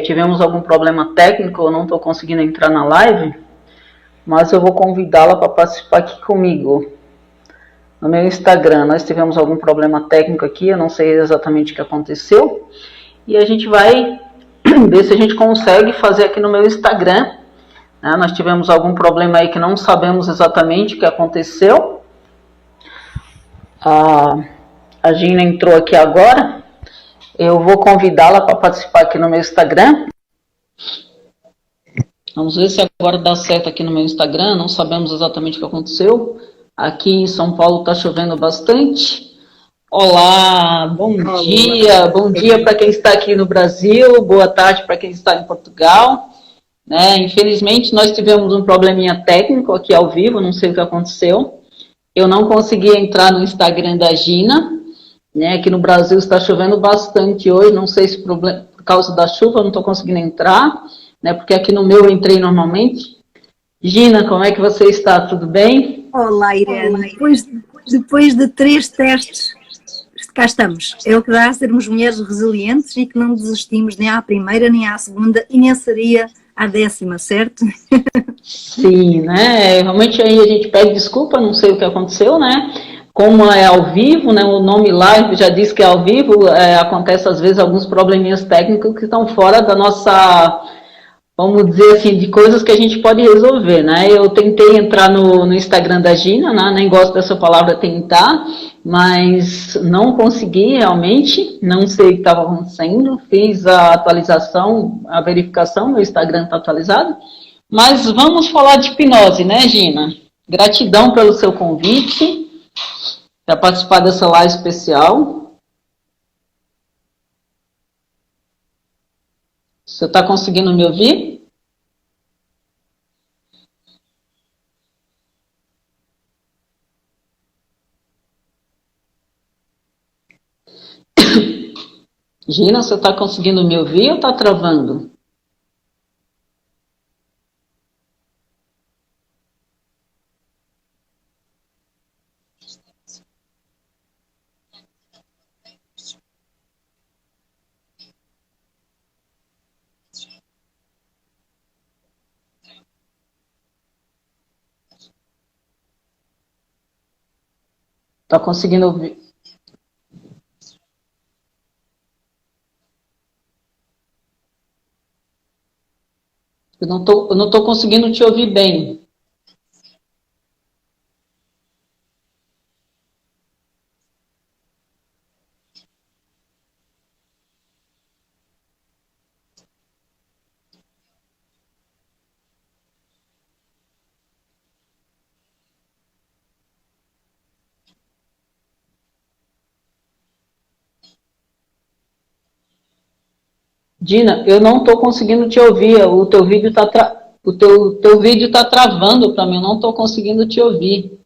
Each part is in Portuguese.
Tivemos algum problema técnico, eu não estou conseguindo entrar na live, mas eu vou convidá-la para participar aqui comigo. No meu Instagram, nós tivemos algum problema técnico aqui, eu não sei exatamente o que aconteceu, e a gente vai ver se a gente consegue fazer aqui no meu Instagram. Nós tivemos algum problema aí que não sabemos exatamente o que aconteceu. A Gina entrou aqui agora. Eu vou convidá-la para participar aqui no meu Instagram. Vamos ver se agora dá certo aqui no meu Instagram. Não sabemos exatamente o que aconteceu. Aqui em São Paulo está chovendo bastante. Olá, bom dia. Bom dia para quem está aqui no Brasil. Boa tarde para quem está em Portugal. Infelizmente, nós tivemos um probleminha técnico aqui ao vivo. Não sei o que aconteceu. Eu não consegui entrar no Instagram da Gina. Aqui no Brasil está chovendo bastante hoje, não sei se por causa da chuva eu não estou conseguindo entrar, porque aqui no meu eu entrei normalmente. Gina, como é que você está? Tudo bem? Olá, Irene. Depois de 3 testes, cá estamos. É o que dá a sermos mulheres resilientes e que não desistimos nem à primeira, nem à segunda e nem seria à 10ª, certo? Sim, realmente aí a gente pede desculpa, não sei o que aconteceu, Como é ao vivo, o nome live já diz que é ao vivo, acontece às vezes alguns probleminhas técnicos que estão fora da nossa, vamos dizer assim, de coisas que a gente pode resolver, Eu tentei entrar no Instagram da Gina, nem gosto dessa palavra tentar, mas não consegui realmente, não sei o que estava acontecendo, fiz a atualização, a verificação, meu Instagram está atualizado, mas vamos falar de hipnose, Gina? Gratidão pelo seu convite. Para participar dessa live especial. Você está conseguindo me ouvir? Gina, você está conseguindo me ouvir ou está travando? Está conseguindo ouvir? Eu não tô conseguindo te ouvir bem. Dina, eu não estou conseguindo te ouvir. O teu vídeo está teu vídeo tá travando para mim. Eu não estou conseguindo te ouvir.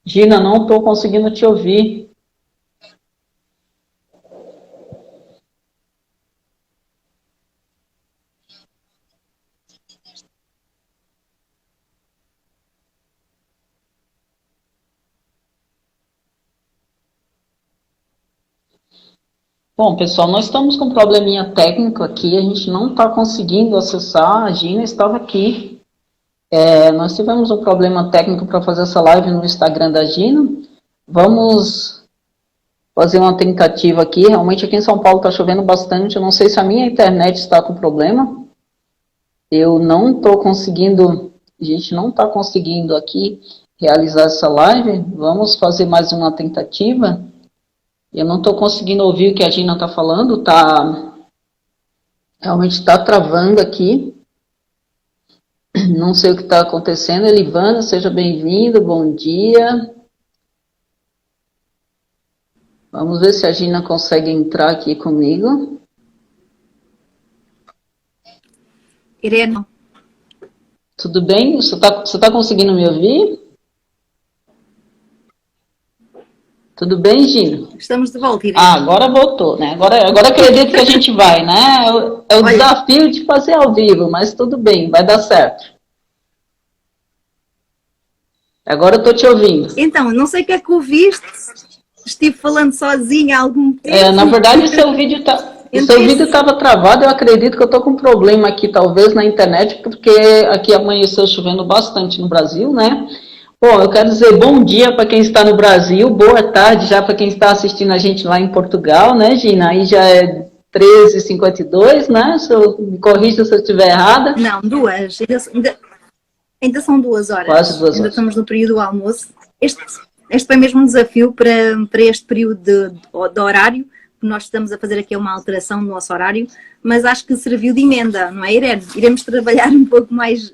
Gina, não estou conseguindo te ouvir. Bom, pessoal, nós estamos com um probleminha técnico aqui, a gente não está conseguindo acessar, a Gina estava aqui. Nós tivemos um problema técnico para fazer essa live no Instagram da Gina. Vamos fazer uma tentativa aqui. Realmente aqui em São Paulo está chovendo bastante, eu não sei se a minha internet está com problema. Eu não estou conseguindo, a gente não está conseguindo aqui realizar essa live. Vamos fazer mais uma tentativa. Eu não estou conseguindo ouvir o que a Gina está falando, realmente está travando aqui. Não sei o que está acontecendo. Elivana, seja bem-vinda, bom dia. Vamos ver se a Gina consegue entrar aqui comigo. Irene. Tudo bem? Você tá conseguindo me ouvir? Tudo bem, Gina? Estamos de volta, Irene. Agora voltou, né? Agora acredito que a gente vai, né? É o desafio de fazer ao vivo, mas tudo bem, vai dar certo. Agora eu estou te ouvindo. Então, não sei o que é que ouviste. Estive falando sozinha há algum tempo. Na verdade, o seu vídeo estava travado. Eu acredito que eu estou com um problema aqui, talvez, na internet, porque aqui amanheceu chovendo bastante no Brasil, né? Bom, eu quero dizer bom dia para quem está no Brasil, boa tarde já para quem está assistindo a gente lá em Portugal, né, Gina? Aí já é 13h52, né? Me corrija se eu estiver errada. Não, 2. Ainda são 2 horas. Quase 2 horas. Ainda estamos no período do almoço. Este foi mesmo um desafio para este período de horário. Nós estamos a fazer aqui uma alteração no nosso horário, mas acho que serviu de emenda, não é, Irene? Iremos trabalhar um pouco mais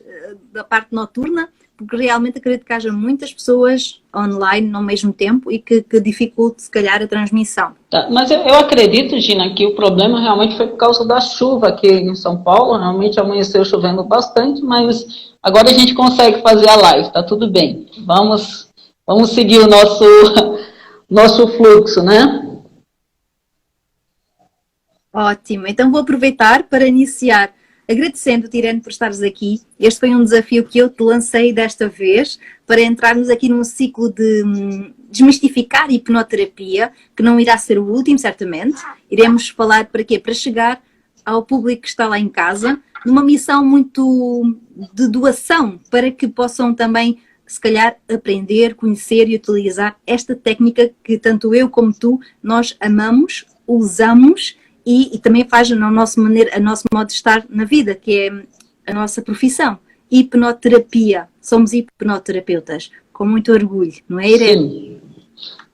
da parte noturna, porque realmente acredito que haja muitas pessoas online ao mesmo tempo e que dificulte, se calhar, a transmissão. Tá, mas eu acredito, Gina, que o problema realmente foi por causa da chuva aqui em São Paulo. Realmente amanheceu chovendo bastante, mas agora a gente consegue fazer a live, tá tudo bem. Vamos seguir o nosso fluxo, né? Ótimo, então vou aproveitar para iniciar agradecendo-te, Irene, por estares aqui. Este foi um desafio que eu te lancei desta vez para entrarmos aqui num ciclo de desmistificar a hipnoterapia, que não irá ser o último, certamente. Iremos falar para quê? Para chegar ao público que está lá em casa, numa missão muito de doação, para que possam também, se calhar, aprender, conhecer e utilizar esta técnica que tanto eu como tu, nós amamos, usamos e também faz a nosso modo de estar na vida, que é a nossa profissão. Hipnoterapia. Somos hipnoterapeutas. Com muito orgulho, não é, Irene? Sim.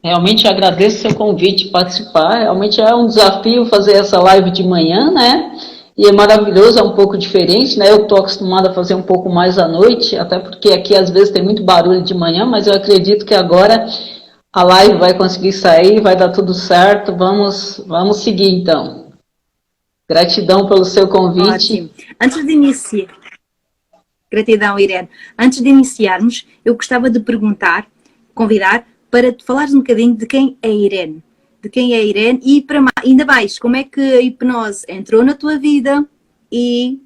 Realmente agradeço o seu convite participar. Realmente é um desafio fazer essa live de manhã, né? E é maravilhoso, é um pouco diferente, né? Eu estou acostumada a fazer um pouco mais à noite, até porque aqui às vezes tem muito barulho de manhã, mas eu acredito que agora a live vai conseguir sair, vai dar tudo certo. Vamos seguir então. Gratidão pelo seu convite. Ótimo. Antes de iniciar, gratidão, Irene. Antes de iniciarmos, eu gostava de convidar para te falares um bocadinho de quem é a Irene. De quem é a Irene e ainda mais, como é que a hipnose entrou na tua vida e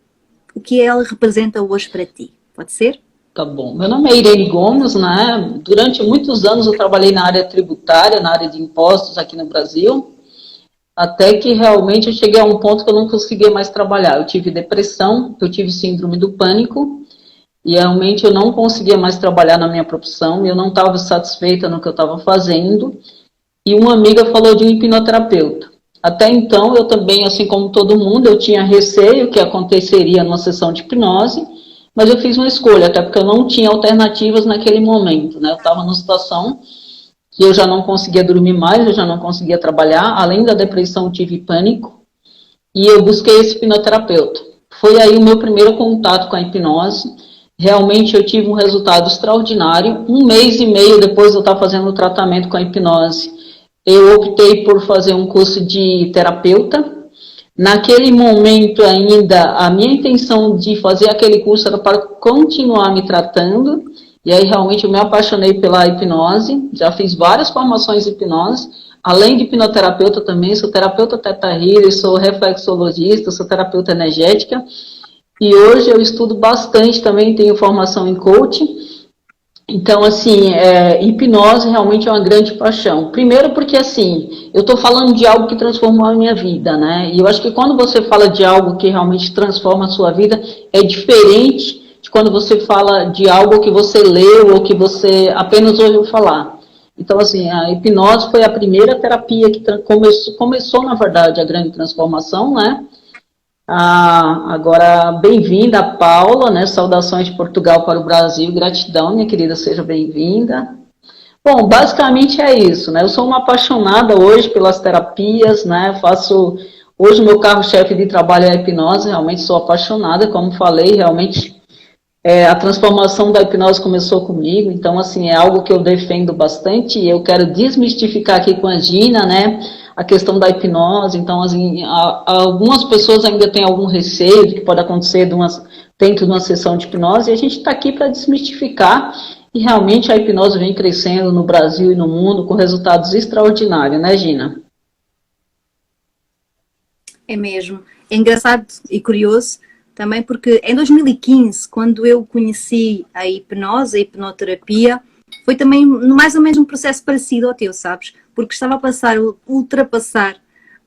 o que ela representa hoje para ti. Pode ser? Tá bom. Meu nome é Irene Gomes, né? Durante muitos anos eu trabalhei na área tributária, na área de impostos aqui no Brasil, até que realmente eu cheguei a um ponto que eu não conseguia mais trabalhar. Eu tive depressão, eu tive síndrome do pânico, e realmente eu não conseguia mais trabalhar na minha profissão, eu não estava satisfeita no que eu estava fazendo, e uma amiga falou de um hipnoterapeuta. Até então, eu também, assim como todo mundo, eu tinha receio que aconteceria numa sessão de hipnose, mas eu fiz uma escolha, até porque eu não tinha alternativas naquele momento, né? Eu estava numa situação que eu já não conseguia dormir mais, eu já não conseguia trabalhar, além da depressão eu tive pânico, e eu busquei esse hipnoterapeuta. Foi aí o meu primeiro contato com a hipnose. Realmente eu tive um resultado extraordinário. 1 mês e meio depois de eu estar fazendo o tratamento com a hipnose, eu optei por fazer um curso de terapeuta. Naquele momento ainda, a minha intenção de fazer aquele curso era para continuar me tratando, e aí realmente eu me apaixonei pela hipnose, já fiz várias formações de hipnose, além de hipnoterapeuta também, sou terapeuta Theta Healer, sou reflexologista, sou terapeuta energética, e hoje eu estudo bastante também, tenho formação em coaching. Então, assim, hipnose realmente é uma grande paixão. Primeiro porque, assim, eu estou falando de algo que transformou a minha vida, né? E eu acho que quando você fala de algo que realmente transforma a sua vida, é diferente de quando você fala de algo que você leu ou que você apenas ouviu falar. Então, assim, a hipnose foi a primeira terapia que começou, na verdade, a grande transformação, né? Agora, bem-vinda, Paula, né? Saudações de Portugal para o Brasil, gratidão, minha querida, seja bem-vinda. Bom, basicamente é isso, né? Eu sou uma apaixonada hoje pelas terapias, né? Hoje o meu carro-chefe de trabalho é a hipnose, realmente sou apaixonada, como falei, realmente A transformação da hipnose começou comigo, então, assim, é algo que eu defendo bastante, e eu quero desmistificar aqui com a Gina, né, a questão da hipnose. Então, assim, algumas pessoas ainda têm algum receio do que pode acontecer dentro de uma sessão de hipnose, e a gente está aqui para desmistificar, e realmente a hipnose vem crescendo no Brasil e no mundo com resultados extraordinários, né, Gina? É mesmo. É engraçado e curioso também porque em 2015, quando eu conheci a hipnose, a hipnoterapia, foi também mais ou menos um processo parecido ao teu, sabes? Porque estava a ultrapassar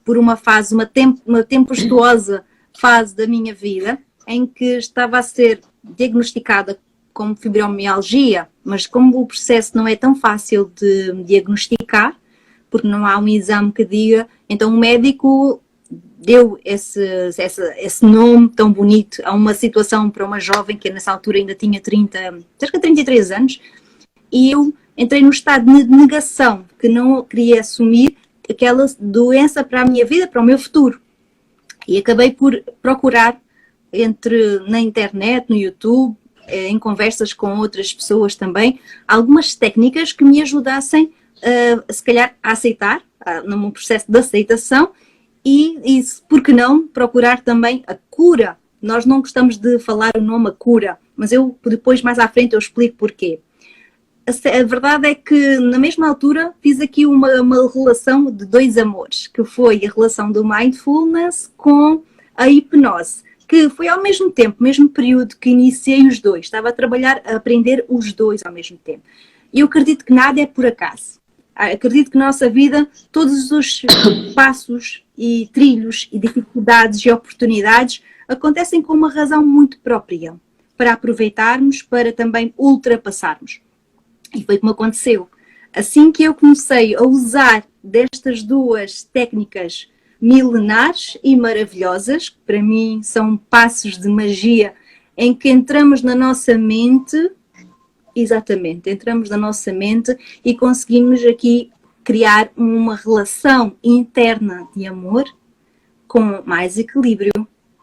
por uma fase, uma tempestuosa fase da minha vida, em que estava a ser diagnosticada como fibromialgia, mas como o processo não é tão fácil de diagnosticar, porque não há um exame que diga, então o médico deu esse nome tão bonito a uma situação para uma jovem que nessa altura ainda tinha cerca de 33 anos, e eu entrei num estado de negação, que não queria assumir aquela doença para a minha vida, para o meu futuro. E acabei por procurar na internet, no YouTube, em conversas com outras pessoas também, algumas técnicas que me ajudassem, se calhar, a aceitar, num processo de aceitação, e por que não procurar também a cura. Nós não gostamos de falar o nome a cura, mas eu depois, mais à frente, eu explico porquê. A verdade é que na mesma altura fiz aqui uma relação de dois amores, que foi a relação do mindfulness com a hipnose, que foi ao mesmo tempo, mesmo período que iniciei os dois, estava a trabalhar, a aprender os dois ao mesmo tempo. E eu acredito que nada é por acaso. Acredito que na nossa vida todos os passos e trilhos e dificuldades e oportunidades acontecem com uma razão muito própria, para aproveitarmos, para também ultrapassarmos. E foi como aconteceu. Assim que eu comecei a usar destas duas técnicas milenares e maravilhosas, que para mim são passos de magia, em que entramos na nossa mente, exatamente, entramos na nossa mente e conseguimos aqui criar uma relação interna de amor com mais equilíbrio,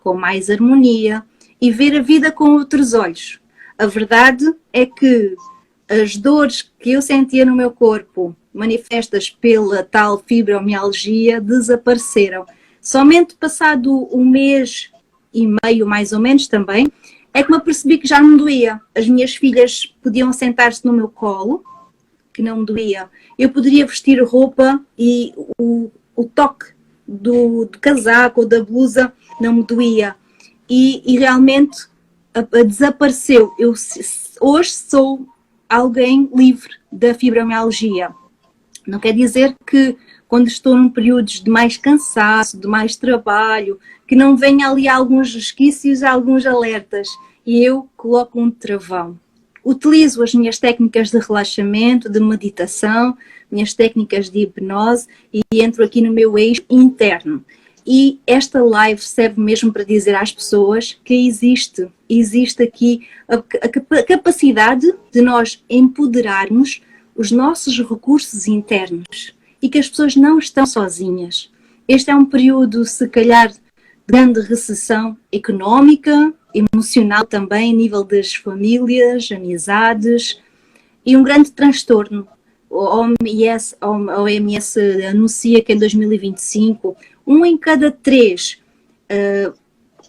com mais harmonia e ver a vida com outros olhos. A verdade é que as dores que eu sentia no meu corpo, manifestas pela tal fibromialgia, desapareceram. Somente passado um mês e meio, mais ou menos também, é que me apercebi que já não me doía. As minhas filhas podiam sentar-se no meu colo, que não me doía. Eu poderia vestir roupa e o toque do casaco ou da blusa não me doía. E realmente desapareceu. Eu hoje sou alguém livre da fibromialgia. Não quer dizer que quando estou num período de mais cansaço, de mais trabalho, que não venha ali alguns resquícios, alguns alertas, e eu coloco um travão. Utilizo as minhas técnicas de relaxamento, de meditação, minhas técnicas de hipnose e entro aqui no meu eixo interno. E esta live serve mesmo para dizer às pessoas que existe aqui a capacidade de nós empoderarmos os nossos recursos internos e que as pessoas não estão sozinhas. Este é um período, se calhar, de grande recessão económica, emocional também, a nível das famílias, amizades e um grande transtorno. A OMS anuncia que em 2025 1 em cada 3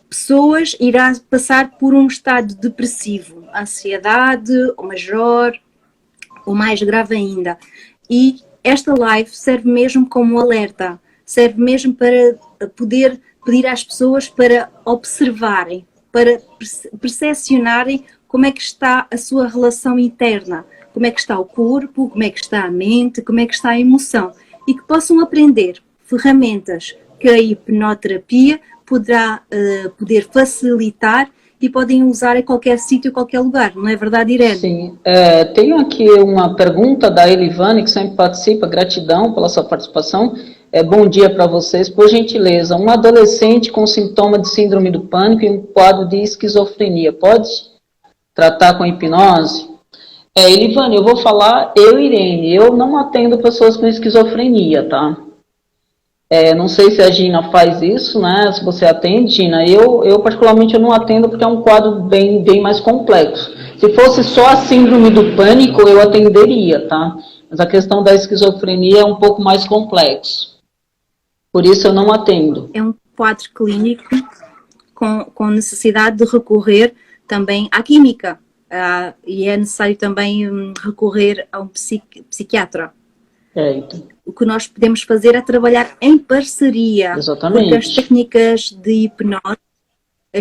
pessoas irá passar por um estado depressivo, ansiedade, ou maior, ou mais grave ainda. E esta live serve mesmo como alerta, serve mesmo para poder pedir às pessoas para observarem, para percepcionarem como é que está a sua relação interna, como é que está o corpo, como é que está a mente, como é que está a emoção, e que possam aprender ferramentas que a hipnoterapia poderá poder facilitar e podem usar em qualquer sítio, em qualquer lugar. Não é verdade, Irene? Sim. Tenho aqui uma pergunta da Elivane, que sempre participa. Gratidão pela sua participação. Bom dia para vocês. Por gentileza, um adolescente com sintoma de síndrome do pânico e um quadro de esquizofrenia, pode tratar com hipnose? Elivane, eu vou falar, Irene, eu não atendo pessoas com esquizofrenia, tá? Não sei se a Gina faz isso, né? Se você atende, Gina. Eu particularmente, eu não atendo porque é um quadro bem mais complexo. Se fosse só a síndrome do pânico, eu atenderia, tá? Mas a questão da esquizofrenia é um pouco mais complexo. Por isso eu não atendo. É um quadro clínico com necessidade de recorrer também à química. E é necessário também recorrer a um psiquiatra. Então. O que nós podemos fazer é trabalhar em parceria. Exatamente. Porque as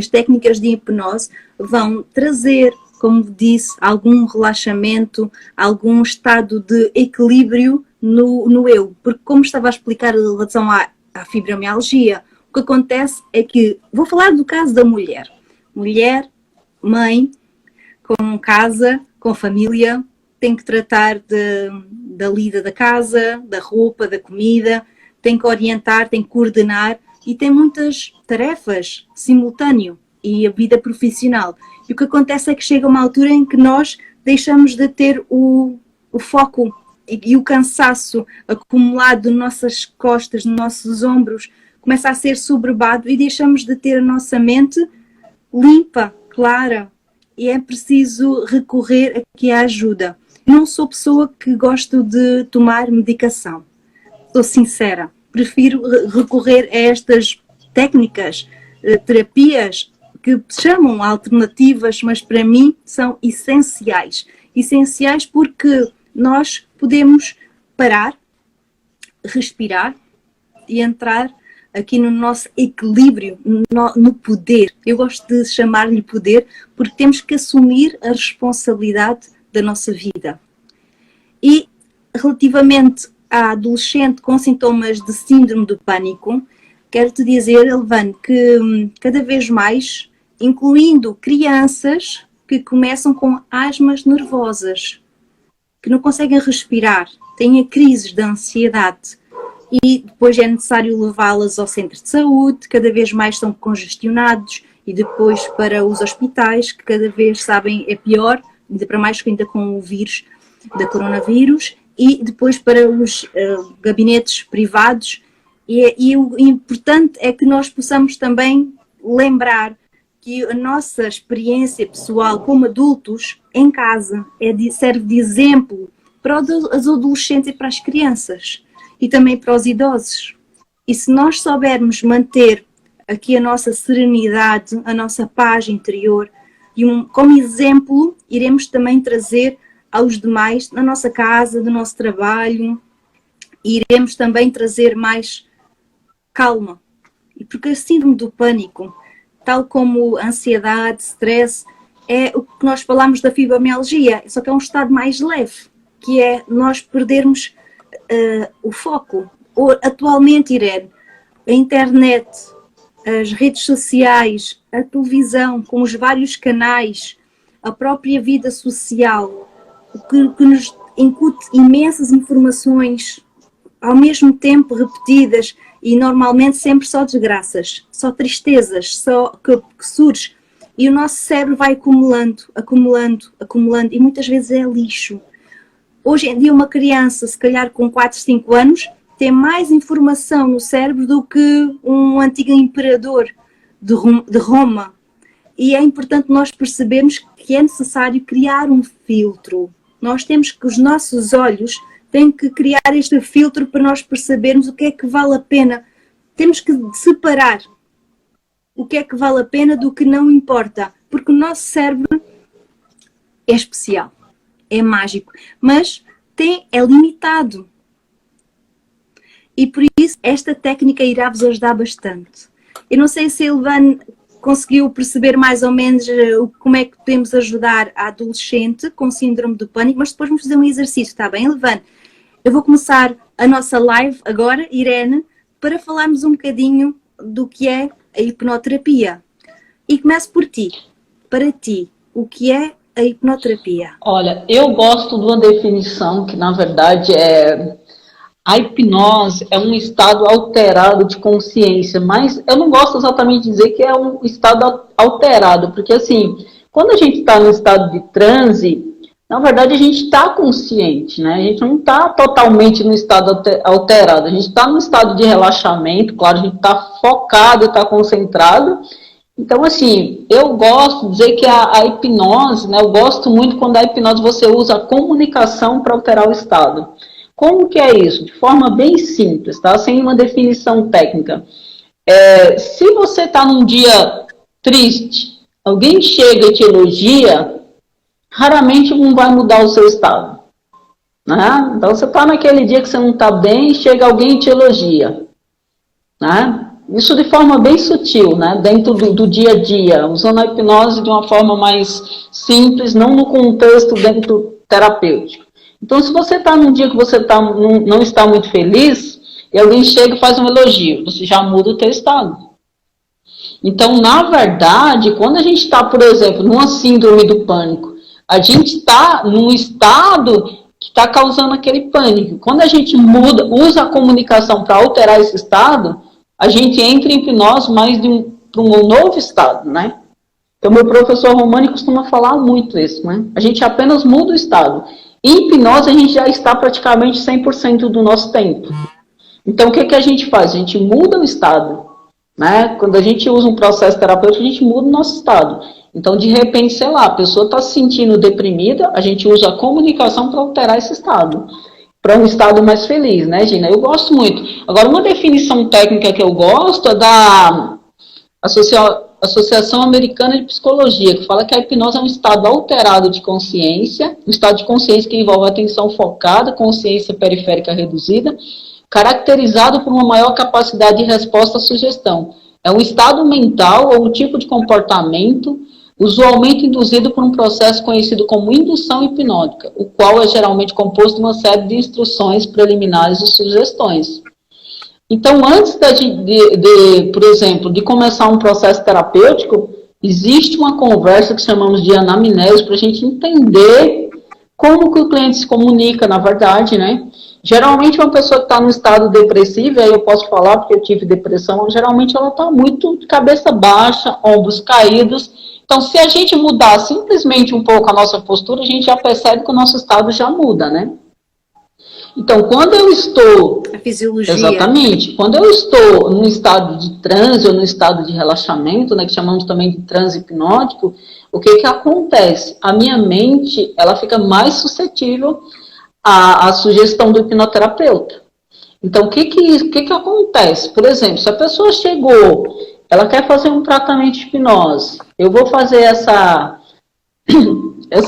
técnicas de hipnose vão trazer, como disse, algum relaxamento, algum estado de equilíbrio no eu. Porque, como estava a explicar em relação à fibromialgia, o que acontece é que, vou falar do caso da mulher. Mulher, mãe, com casa, com família, tem que tratar da lida da casa, da roupa, da comida, tem que orientar, tem que coordenar e tem muitas tarefas simultâneo e a vida profissional. E o que acontece é que chega uma altura em que nós deixamos de ter o foco e o cansaço acumulado nas nossas costas, nos nossos ombros, começa a ser sobrevado e deixamos de ter a nossa mente limpa, clara. E é preciso recorrer aqui à ajuda. Não sou pessoa que gosto de tomar medicação. Sou sincera. Prefiro recorrer a estas técnicas, terapias, que chamam alternativas, mas para mim são essenciais. Essenciais porque nós podemos parar, respirar e entrar aqui no nosso equilíbrio, no poder. Eu gosto de chamar-lhe poder porque temos que assumir a responsabilidade da nossa vida. E relativamente à adolescente com sintomas de síndrome do pânico, quero-te dizer, Elvane, que cada vez mais, incluindo crianças que começam com asmas nervosas, que não conseguem respirar, têm crises de ansiedade e depois é necessário levá-las ao centro de saúde, cada vez mais são congestionados e depois para os hospitais, que cada vez sabem é pior, ainda para mais que ainda com o vírus da coronavírus, e depois para os gabinetes privados. E o importante é que nós possamos também lembrar que a nossa experiência pessoal como adultos em casa serve de exemplo para os adolescentes e para as crianças e também para os idosos. E se nós soubermos manter aqui a nossa serenidade, a nossa paz interior, como exemplo, iremos também trazer aos demais na nossa casa, do nosso trabalho, e iremos também trazer mais calma. E porque a síndrome do pânico, tal como a ansiedade, stress, é o que nós falamos da fibromialgia, só que é um estado mais leve, que é nós perdermos o foco. Atualmente, Irene, a internet, as redes sociais, a televisão, com os vários canais, a própria vida social, que nos incute imensas informações, ao mesmo tempo repetidas, e normalmente sempre só desgraças, só tristezas, só que surge. E o nosso cérebro vai acumulando, e muitas vezes é lixo. Hoje em dia uma criança, se calhar com 4, 5 anos, tem mais informação no cérebro do que um antigo imperador de Roma. E é importante nós percebermos que é necessário criar um filtro. Nós temos que, os nossos olhos têm que criar este filtro para nós percebermos o que é que vale a pena. Temos que separar o que é que vale a pena do que não importa. Porque o nosso cérebro é especial, é mágico, mas é limitado. E por isso esta técnica irá vos ajudar bastante. Eu não sei se a Elvane conseguiu perceber mais ou menos como é que podemos ajudar a adolescente com síndrome do pânico, mas depois vamos fazer um exercício, está bem, Elvane? Eu vou começar a nossa live agora, Irene, para falarmos um bocadinho do que é a hipnoterapia. E começo por ti. Para ti, o que é a hipnoterapia? Olha, eu gosto de uma definição que, na verdade, a hipnose é um estado alterado de consciência, mas eu não gosto exatamente de dizer que é um estado alterado, porque, assim, quando a gente está no estado de transe, Na verdade, a gente está consciente, né? A gente não está totalmente no estado alterado, a gente está no estado de relaxamento, claro, a gente está focado, está concentrado. Então, assim, eu gosto de dizer que a hipnose, né? Eu gosto muito quando a hipnose você usa a comunicação para alterar o estado. Como que é isso? De forma bem simples, tá? Sem uma definição técnica. Se você está num dia triste, alguém chega e te elogia, raramente não vai mudar o seu estado. Né? Então, você está naquele dia que você não está bem, chega alguém e te elogia. Né? Isso de forma bem sutil, né? Dentro do dia a dia, usando a hipnose de uma forma mais simples, não no contexto dentro terapêutico. Então, se você está num dia que você não está muito feliz, e alguém chega e faz um elogio, você já muda o teu estado. Então, na verdade, quando a gente está, por exemplo, numa síndrome do pânico, a gente está num estado que está causando aquele pânico. Quando a gente usa a comunicação para alterar esse estado, a gente entra em hipnose mais para um novo estado, né? Então, meu professor Romani costuma falar muito isso, né? A gente apenas muda o estado. Em hipnose, a gente já está praticamente 100% do nosso tempo. Então, o que a gente faz? A gente muda o estado, né? Quando a gente usa um processo terapêutico, a gente muda o nosso estado. Então, de repente, sei lá, a pessoa está se sentindo deprimida, a gente usa a comunicação para alterar esse estado, para um estado mais feliz, né, Gina? Eu gosto muito. Agora, uma definição técnica que eu gosto é da Associação Americana de Psicologia, que fala que a hipnose é um estado alterado de consciência, um estado de consciência que envolve atenção focada, consciência periférica reduzida, caracterizado por uma maior capacidade de resposta à sugestão. É um estado mental ou um tipo de comportamento usualmente induzido por um processo conhecido como indução hipnótica, o qual é geralmente composto de uma série de instruções preliminares e sugestões. Então, antes por exemplo, de começar um processo terapêutico, existe uma conversa que chamamos de anamnese para a gente entender como que o cliente se comunica, na verdade, né? Geralmente, uma pessoa que está no estado depressivo, aí eu posso falar porque eu tive depressão, geralmente ela está muito de cabeça baixa, ombros caídos. Então, se a gente mudar simplesmente um pouco a nossa postura, a gente já percebe que o nosso estado já muda, né? Então, quando eu estou... A fisiologia. Exatamente. Quando eu estou num estado de transe ou num estado de relaxamento, né, que chamamos também de transe hipnótico, o que acontece? A minha mente, ela fica mais suscetível à sugestão do hipnoterapeuta. Então, o que acontece? Por exemplo, se a pessoa chegou, ela quer fazer um tratamento de hipnose, eu vou fazer essa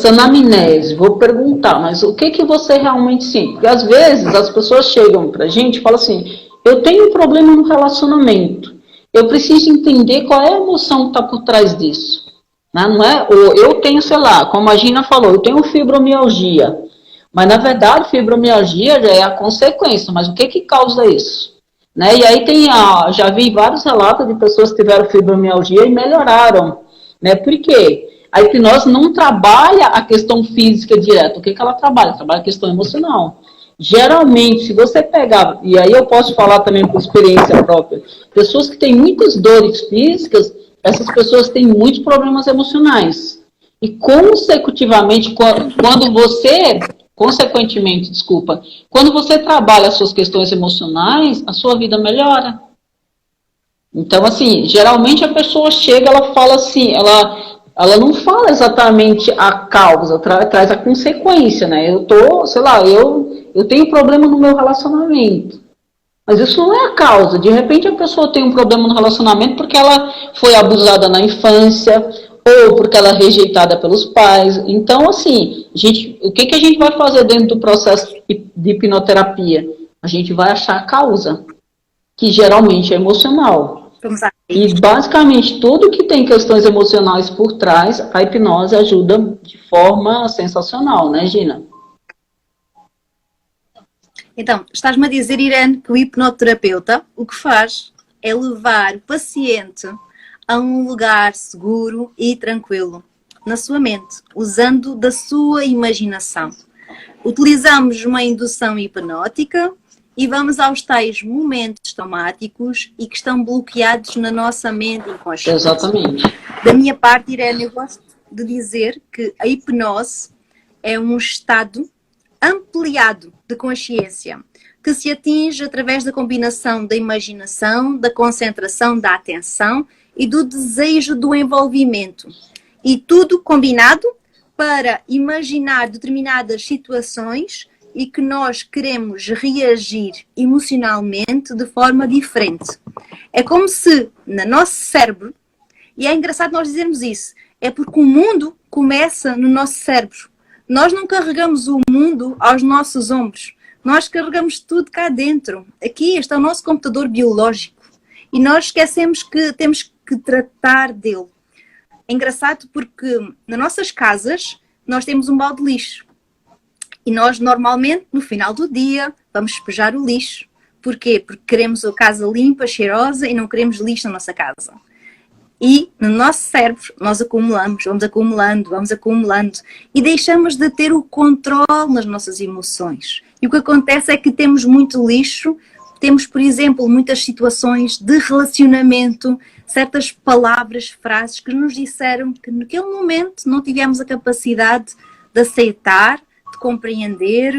anamnese, vou perguntar, mas o que você realmente sente? Porque às vezes as pessoas chegam pra gente e falam assim, eu tenho um problema no relacionamento, eu preciso entender qual é a emoção que está por trás disso. Né? Não é, ou eu tenho, sei lá, como a Gina falou, eu tenho fibromialgia, mas na verdade fibromialgia já é a consequência, mas o que causa isso? Né? E aí já vi vários relatos de pessoas que tiveram fibromialgia e melhoraram. Né? Por quê? A hipnose não trabalha a questão física direta. O que ela trabalha? Trabalha a questão emocional. Geralmente, se você pegar, e aí eu posso falar também por experiência própria, pessoas que têm muitas dores físicas, essas pessoas têm muitos problemas emocionais. E consecutivamente, quando você trabalha as suas questões emocionais, a sua vida melhora. Então, assim, geralmente a pessoa chega, ela fala assim, ela não fala exatamente a causa, traz a consequência, né? Eu tenho problema no meu relacionamento. Mas isso não é a causa. De repente a pessoa tem um problema no relacionamento porque ela foi abusada na infância, ou porque ela é rejeitada pelos pais. Então, assim, o que a gente vai fazer dentro do processo de hipnoterapia? A gente vai achar a causa, que geralmente é emocional. E basicamente tudo que tem questões emocionais por trás, a hipnose ajuda de forma sensacional, né, Gina? Então, estás-me a dizer, Irene, que o hipnoterapeuta o que faz é levar o paciente a um lugar seguro e tranquilo na sua mente, usando da sua imaginação. Utilizamos uma indução hipnótica e vamos aos tais momentos traumáticos e que estão bloqueados na nossa mente inconsciente. Exatamente. Da minha parte, Irene, eu gosto de dizer que a hipnose é um estado ampliado de consciência que se atinge através da combinação da imaginação, da concentração, da atenção e do desejo do envolvimento. E tudo combinado para imaginar determinadas situações e que nós queremos reagir emocionalmente de forma diferente. É como se no nosso cérebro, e é engraçado nós dizermos isso, é porque o mundo começa no nosso cérebro. Nós não carregamos o mundo aos nossos ombros. Nós carregamos tudo cá dentro. Aqui está o nosso computador biológico. E nós esquecemos que temos que tratar dele. É engraçado porque nas nossas casas nós temos um balde de lixo. E nós normalmente no final do dia vamos despejar o lixo. Porquê? Porque queremos a casa limpa, cheirosa e não queremos lixo na nossa casa. E no nosso cérebro nós acumulamos, vamos acumulando e deixamos de ter o controle nas nossas emoções. E o que acontece é que temos muito lixo, temos, por exemplo, muitas situações de relacionamento, certas palavras, frases que nos disseram que naquele momento não tivemos a capacidade de aceitar, de compreender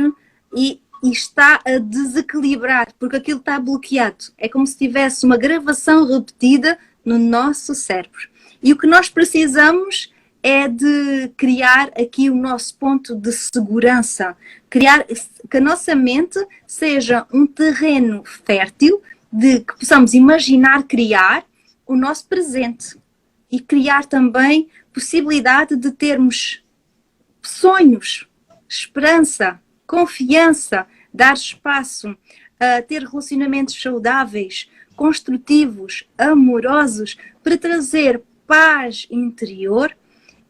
e está a desequilibrar, porque aquilo está bloqueado. É como se tivesse uma gravação repetida no nosso cérebro. E o que nós precisamos é de criar aqui o nosso ponto de segurança, criar que a nossa mente seja um terreno fértil de que possamos imaginar criar o nosso presente e criar também possibilidade de termos sonhos, esperança, confiança, dar espaço a ter relacionamentos saudáveis, construtivos, amorosos, para trazer paz interior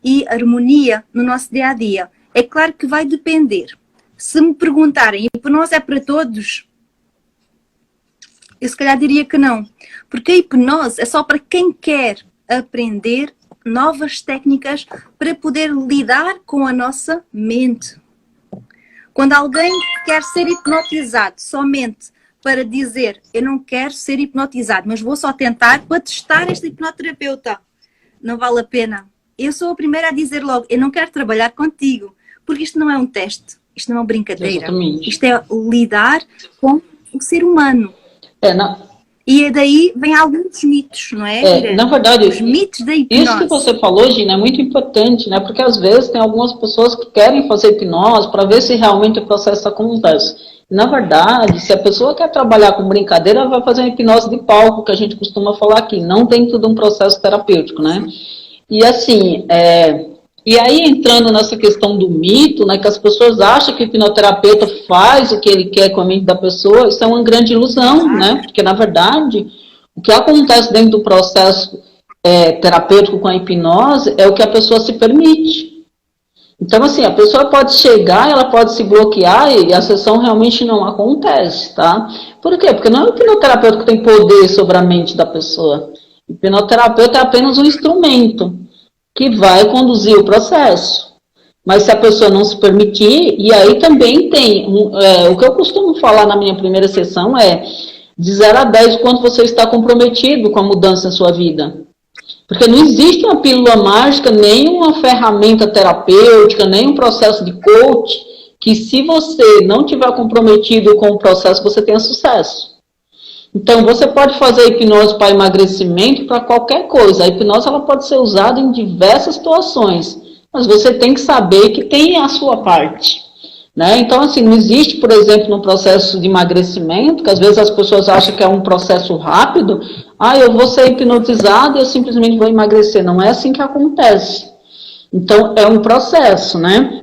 e harmonia no nosso dia-a-dia. É claro que vai depender. Se me perguntarem, a hipnose é para todos? Eu se calhar diria que não. Porque a hipnose é só para quem quer aprender novas técnicas para poder lidar com a nossa mente. Quando alguém quer ser hipnotizado somente para dizer, eu não quero ser hipnotizado, mas vou só tentar para testar este hipnoterapeuta, não vale a pena. Eu sou a primeira a dizer logo, eu não quero trabalhar contigo, porque isto não é um teste, isto não é uma brincadeira. Exatamente. Isto é lidar com o ser humano. E daí vem alguns mitos, não é? Na verdade, os mitos da hipnose. Isso que você falou, Gina, é muito importante, né? Porque às vezes tem algumas pessoas que querem fazer hipnose para ver se realmente o processo acontece. Na verdade, se a pessoa quer trabalhar com brincadeira, ela vai fazer uma hipnose de palco, que a gente costuma falar aqui, não dentro de um processo terapêutico, né? E assim, e aí entrando nessa questão do mito, né, que as pessoas acham que o hipnoterapeuta faz o que ele quer com a mente da pessoa, isso é uma grande ilusão, né? Porque na verdade, o que acontece dentro do processo terapêutico com a hipnose é o que a pessoa se permite. Então, assim, a pessoa pode chegar, ela pode se bloquear e a sessão realmente não acontece, tá? Por quê? Porque não é o hipnoterapeuta que tem poder sobre a mente da pessoa. O hipnoterapeuta é apenas um instrumento que vai conduzir o processo. Mas se a pessoa não se permitir, e aí também tem, o que eu costumo falar na minha primeira sessão é de 0 a 10 quanto você está comprometido com a mudança em sua vida. Porque não existe uma pílula mágica, nem uma ferramenta terapêutica, nem um processo de coach, que se você não tiver comprometido com o processo, você tenha sucesso. Então, você pode fazer hipnose para emagrecimento, para qualquer coisa. A hipnose ela pode ser usada em diversas situações, mas você tem que saber que tem a sua parte. Né? Então, assim, não existe, por exemplo, no processo de emagrecimento, que às vezes as pessoas acham que é um processo rápido, eu vou ser hipnotizado e eu simplesmente vou emagrecer. Não é assim que acontece. Então, é um processo, né?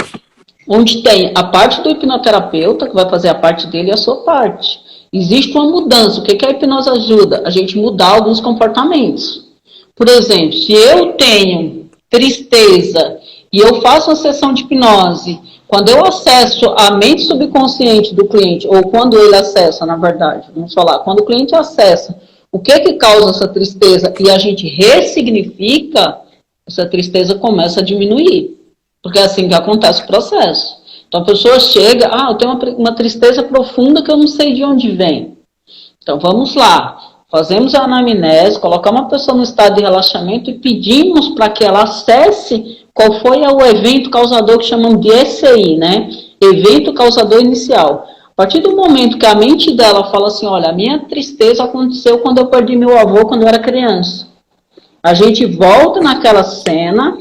Onde tem a parte do hipnoterapeuta, que vai fazer a parte dele e a sua parte. Existe uma mudança. O que a hipnose ajuda? A gente mudar alguns comportamentos. Por exemplo, se eu tenho tristeza e eu faço uma sessão de hipnose, quando eu acesso a mente subconsciente do cliente, ou quando ele acessa, na verdade, vamos falar, quando o cliente acessa, o que causa essa tristeza e a gente ressignifica, essa tristeza começa a diminuir. Porque é assim que acontece o processo. Então a pessoa chega, eu tenho uma tristeza profunda que eu não sei de onde vem. Então vamos lá, fazemos a anamnese, colocamos a pessoa no estado de relaxamento e pedimos para que ela acesse qual foi o evento causador que chamamos de ECI, né? Evento causador inicial. A partir do momento que a mente dela fala assim, olha, a minha tristeza aconteceu quando eu perdi meu avô quando eu era criança. A gente volta naquela cena,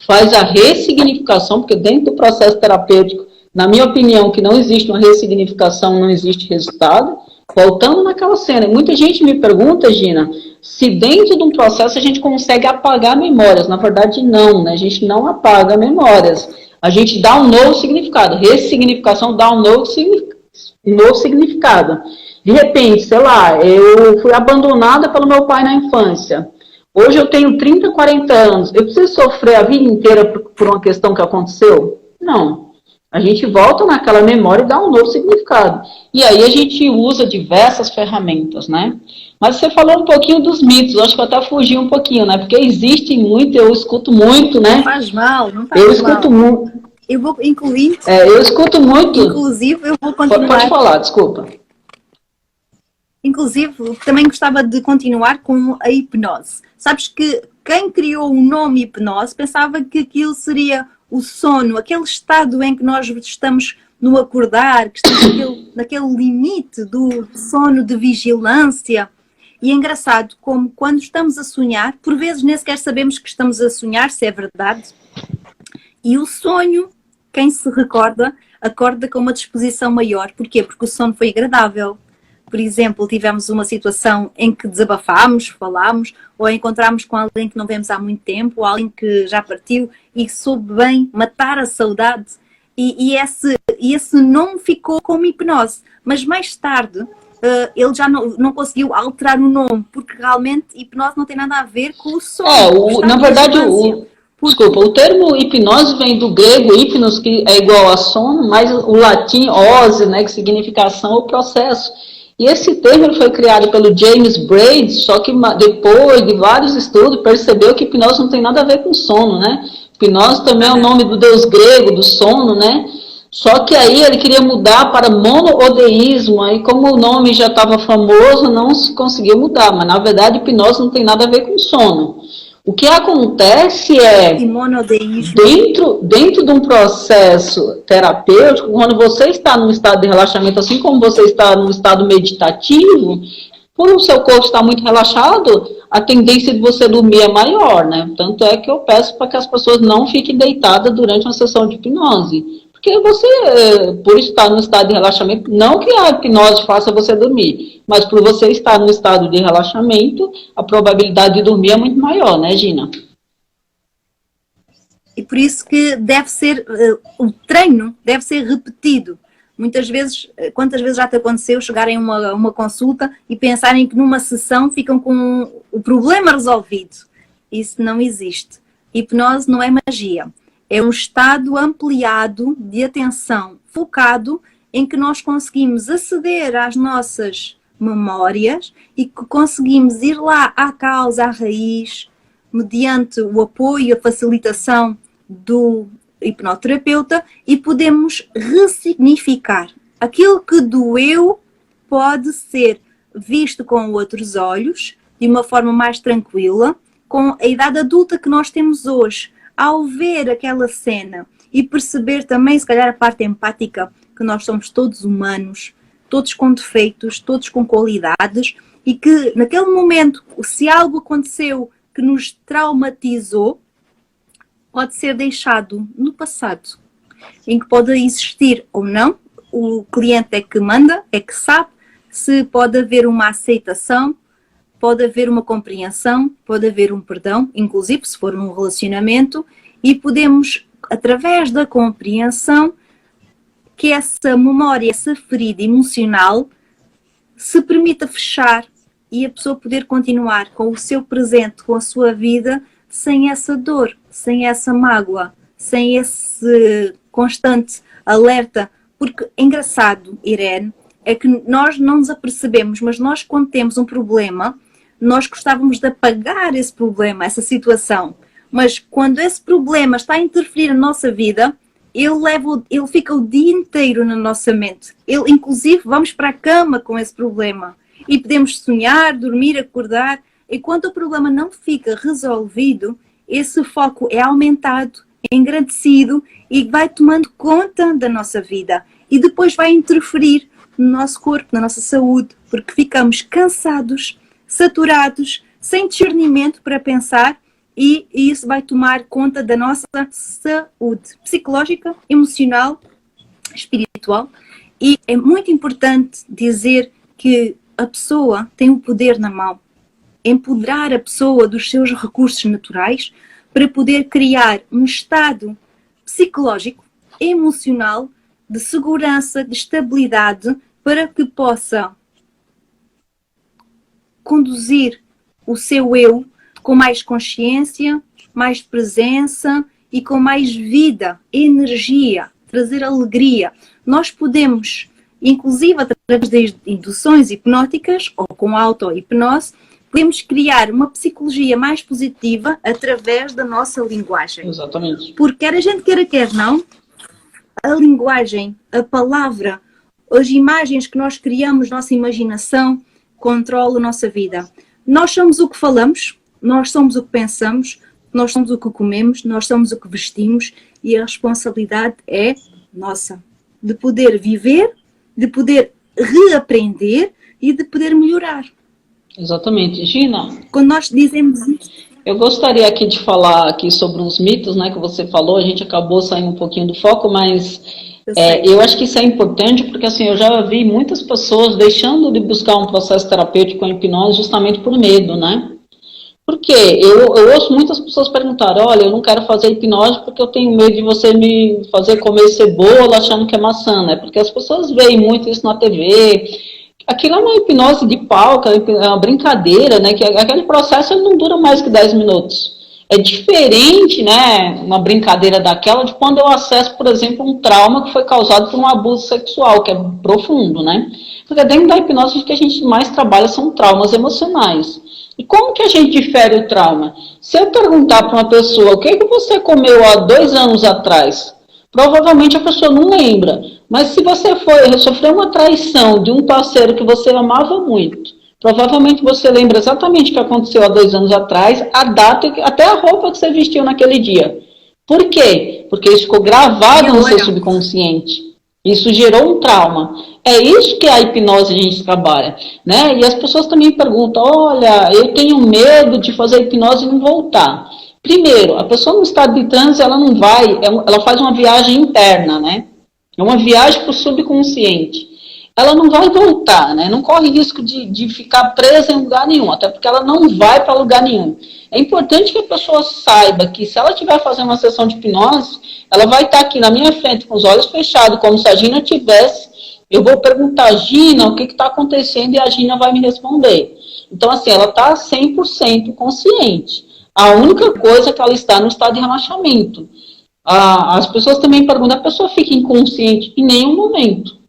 faz a ressignificação, porque dentro do processo terapêutico, na minha opinião, que não existe uma ressignificação, não existe resultado. Voltando naquela cena, muita gente me pergunta, Gina, se dentro de um processo a gente consegue apagar memórias. Na verdade, não, né? A gente não apaga memórias. A gente dá um novo significado. Ressignificação dá um novo significado. De repente, sei lá, eu fui abandonada pelo meu pai na infância. Hoje eu tenho 30, 40 anos. Eu preciso sofrer a vida inteira por uma questão que aconteceu? Não. A gente volta naquela memória e dá um novo significado. E aí a gente usa diversas ferramentas, né? Mas você falou um pouquinho dos mitos, eu acho que eu até fugi um pouquinho, né? Porque existem muito, eu escuto muito, né? Não faz mal, não faz mal. Eu escuto muito. Eu vou incluir. Eu escuto muito. Inclusive, eu vou continuar. Pode falar, desculpa. Inclusive, também gostava de continuar com a hipnose. Sabes que quem criou o nome hipnose pensava que aquilo seria o sono, aquele estado em que nós estamos no acordar, que estamos naquele limite do sono de vigilância. E é engraçado como quando estamos a sonhar, por vezes nem sequer sabemos que estamos a sonhar, se é verdade. E o sonho, quem se recorda, acorda com uma disposição maior. Porquê? Porque o sono foi agradável. Por exemplo, tivemos uma situação em que desabafámos, falámos, ou encontramos com alguém que não vemos há muito tempo, ou alguém que já partiu e soube bem matar a saudade. E esse não ficou como hipnose. Mas mais tarde, ele já não conseguiu alterar o nome, porque realmente hipnose não tem nada a ver com o sono. Na verdade, desculpa, o termo hipnose vem do grego hipnos, que é igual a sono, mas o latim ose, né, que significa ação ou processo. E esse termo foi criado pelo James Braid, só que depois de vários estudos percebeu que hipnose não tem nada a ver com sono, né? Hipnose também é o nome do deus grego, do sono, né? Só que aí ele queria mudar para monoodeísmo, aí como o nome já estava famoso, não se conseguiu mudar, mas na verdade hipnose não tem nada a ver com sono. O que acontece é, dentro de um processo terapêutico, quando você está num estado de relaxamento, assim como você está num estado meditativo, por o seu corpo estar muito relaxado, a tendência de você dormir é maior, né? Tanto é que eu peço para que as pessoas não fiquem deitadas durante uma sessão de hipnose. Porque você, por estar no estado de relaxamento, não que a hipnose faça você dormir, mas por você estar no estado de relaxamento, a probabilidade de dormir é muito maior, né, Gina? E por isso que deve ser, o treino deve ser repetido. Muitas vezes, quantas vezes já te aconteceu chegarem a uma consulta e pensarem que numa sessão ficam com o problema resolvido? Isso não existe. Hipnose não é magia. É um estado ampliado de atenção, focado, em que nós conseguimos aceder às nossas memórias e que conseguimos ir lá à causa, à raiz, mediante o apoio e a facilitação do hipnoterapeuta, e podemos ressignificar. Aquilo que doeu pode ser visto com outros olhos, de uma forma mais tranquila, com a idade adulta que nós temos hoje. Ao ver aquela cena e perceber também, se calhar, a parte empática, que nós somos todos humanos, todos com defeitos, todos com qualidades, e que naquele momento, se algo aconteceu que nos traumatizou, pode ser deixado no passado, em que pode existir ou não, o cliente é que manda, é que sabe, se pode haver uma aceitação, pode haver uma compreensão, pode haver um perdão, inclusive se for num relacionamento, e podemos, através da compreensão, que essa memória, essa ferida emocional, se permita fechar e a pessoa poder continuar com o seu presente, com a sua vida, sem essa dor, sem essa mágoa, sem esse constante alerta. Porque é engraçado, Irene, é que nós não nos apercebemos, mas nós, quando temos um problema, nós gostávamos de apagar esse problema, essa situação. Mas quando esse problema está a interferir na nossa vida, ele fica o dia inteiro na nossa mente. Inclusive, vamos para a cama com esse problema. e podemos sonhar, dormir, acordar. Enquanto o problema não fica resolvido, esse foco é aumentado, é engrandecido e vai tomando conta da nossa vida. E depois vai interferir no nosso corpo, na nossa saúde, porque ficamos cansados, saturados, sem discernimento para pensar, e isso vai tomar conta da nossa saúde psicológica, emocional, espiritual. E é muito importante dizer que a pessoa tem o poder na mão. Empoderar a pessoa dos seus recursos naturais para poder criar um estado psicológico, emocional, de segurança, de estabilidade, para que possa conduzir o seu eu com mais consciência, mais presença e com mais vida, energia, trazer alegria. Nós podemos, inclusive através das induções hipnóticas ou com auto-hipnose, podemos criar uma psicologia mais positiva através da nossa linguagem. Exatamente. Porque quer a gente queira, quer não, a linguagem, a palavra, as imagens que nós criamos, nossa imaginação, controla a nossa vida. Nós somos o que falamos, nós somos o que pensamos, nós somos o que comemos, nós somos o que vestimos e a responsabilidade é nossa. De poder viver, de poder reaprender e de poder melhorar. Exatamente. Gina, quando nós dizemos isso, eu gostaria aqui de falar aqui sobre uns mitos, né, que você falou. A gente acabou saindo um pouquinho do foco, mas eu acho que isso é importante porque assim, eu já vi muitas pessoas deixando de buscar um processo terapêutico com hipnose justamente por medo, né? Porque eu ouço muitas pessoas perguntarem, olha, eu não quero fazer hipnose porque eu tenho medo de você me fazer comer cebola achando que é maçã, né? Porque as pessoas veem muito isso na TV. Aquilo é uma hipnose de palco, é uma brincadeira, né? Que aquele processo ele não dura mais que 10 minutos. É diferente, né? Uma brincadeira daquela de quando eu acesso, por exemplo, um trauma que foi causado por um abuso sexual, que é profundo, né? Porque dentro da hipnose o que a gente mais trabalha são traumas emocionais. E como que a gente difere o trauma? Se eu perguntar para uma pessoa, o que você comeu há 2 anos atrás? Provavelmente a pessoa não lembra. Mas se você sofreu uma traição de um parceiro que você amava muito, provavelmente você lembra exatamente o que aconteceu há 2 anos atrás, a data, até a roupa que você vestiu naquele dia. Por quê? Porque isso ficou gravado no seu subconsciente. Isso gerou um trauma. É isso que a hipnose a gente trabalha, né? E as pessoas também perguntam, olha, eu tenho medo de fazer hipnose e não voltar. Primeiro, a pessoa no estado de transe, ela não vai, ela faz uma viagem interna, né? É uma viagem para o subconsciente. Ela não vai voltar, né? Não corre risco de ficar presa em lugar nenhum, até porque ela não vai para lugar nenhum. É importante que a pessoa saiba que se ela estiver fazendo uma sessão de hipnose, ela vai estar aqui na minha frente com os olhos fechados, como se a Gina tivesse. Eu vou perguntar, Gina, o que está acontecendo? E a Gina vai me responder. Então, assim, ela está 100% consciente. A única coisa é que ela está no estado de relaxamento. As pessoas também perguntam, a pessoa fica inconsciente? Em nenhum momento.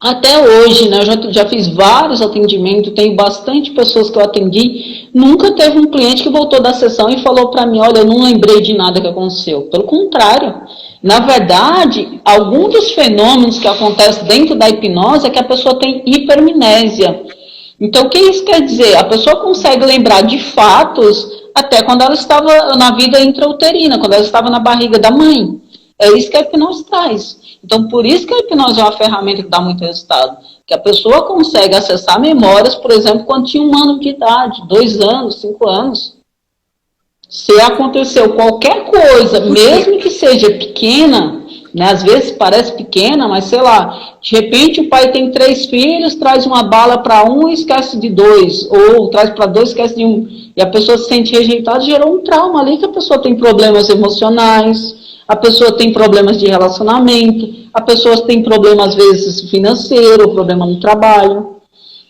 Até hoje, né, eu já fiz vários atendimentos, tenho bastante pessoas que eu atendi, nunca teve um cliente que voltou da sessão e falou para mim, olha, eu não lembrei de nada que aconteceu. Pelo contrário, na verdade, alguns dos fenômenos que acontecem dentro da hipnose é que a pessoa tem hipermnésia. Então, o que isso quer dizer? A pessoa consegue lembrar de fatos até quando ela estava na vida intrauterina, quando ela estava na barriga da mãe. É isso que a hipnose traz. Então, por isso que a hipnose é uma ferramenta que dá muito resultado. Que a pessoa consegue acessar memórias, por exemplo, quando tinha 1 ano de idade, 2 anos, 5 anos. Se aconteceu qualquer coisa, mesmo que seja pequena, né, às vezes parece pequena, mas sei lá, de repente o pai tem 3 filhos, traz uma bala para um e esquece de 2, ou traz para 2 e esquece de 1, e a pessoa se sente rejeitada, gerou um trauma ali que a pessoa tem problemas emocionais, a pessoa tem problemas de relacionamento, a pessoa tem problema às vezes financeiro, problema no trabalho.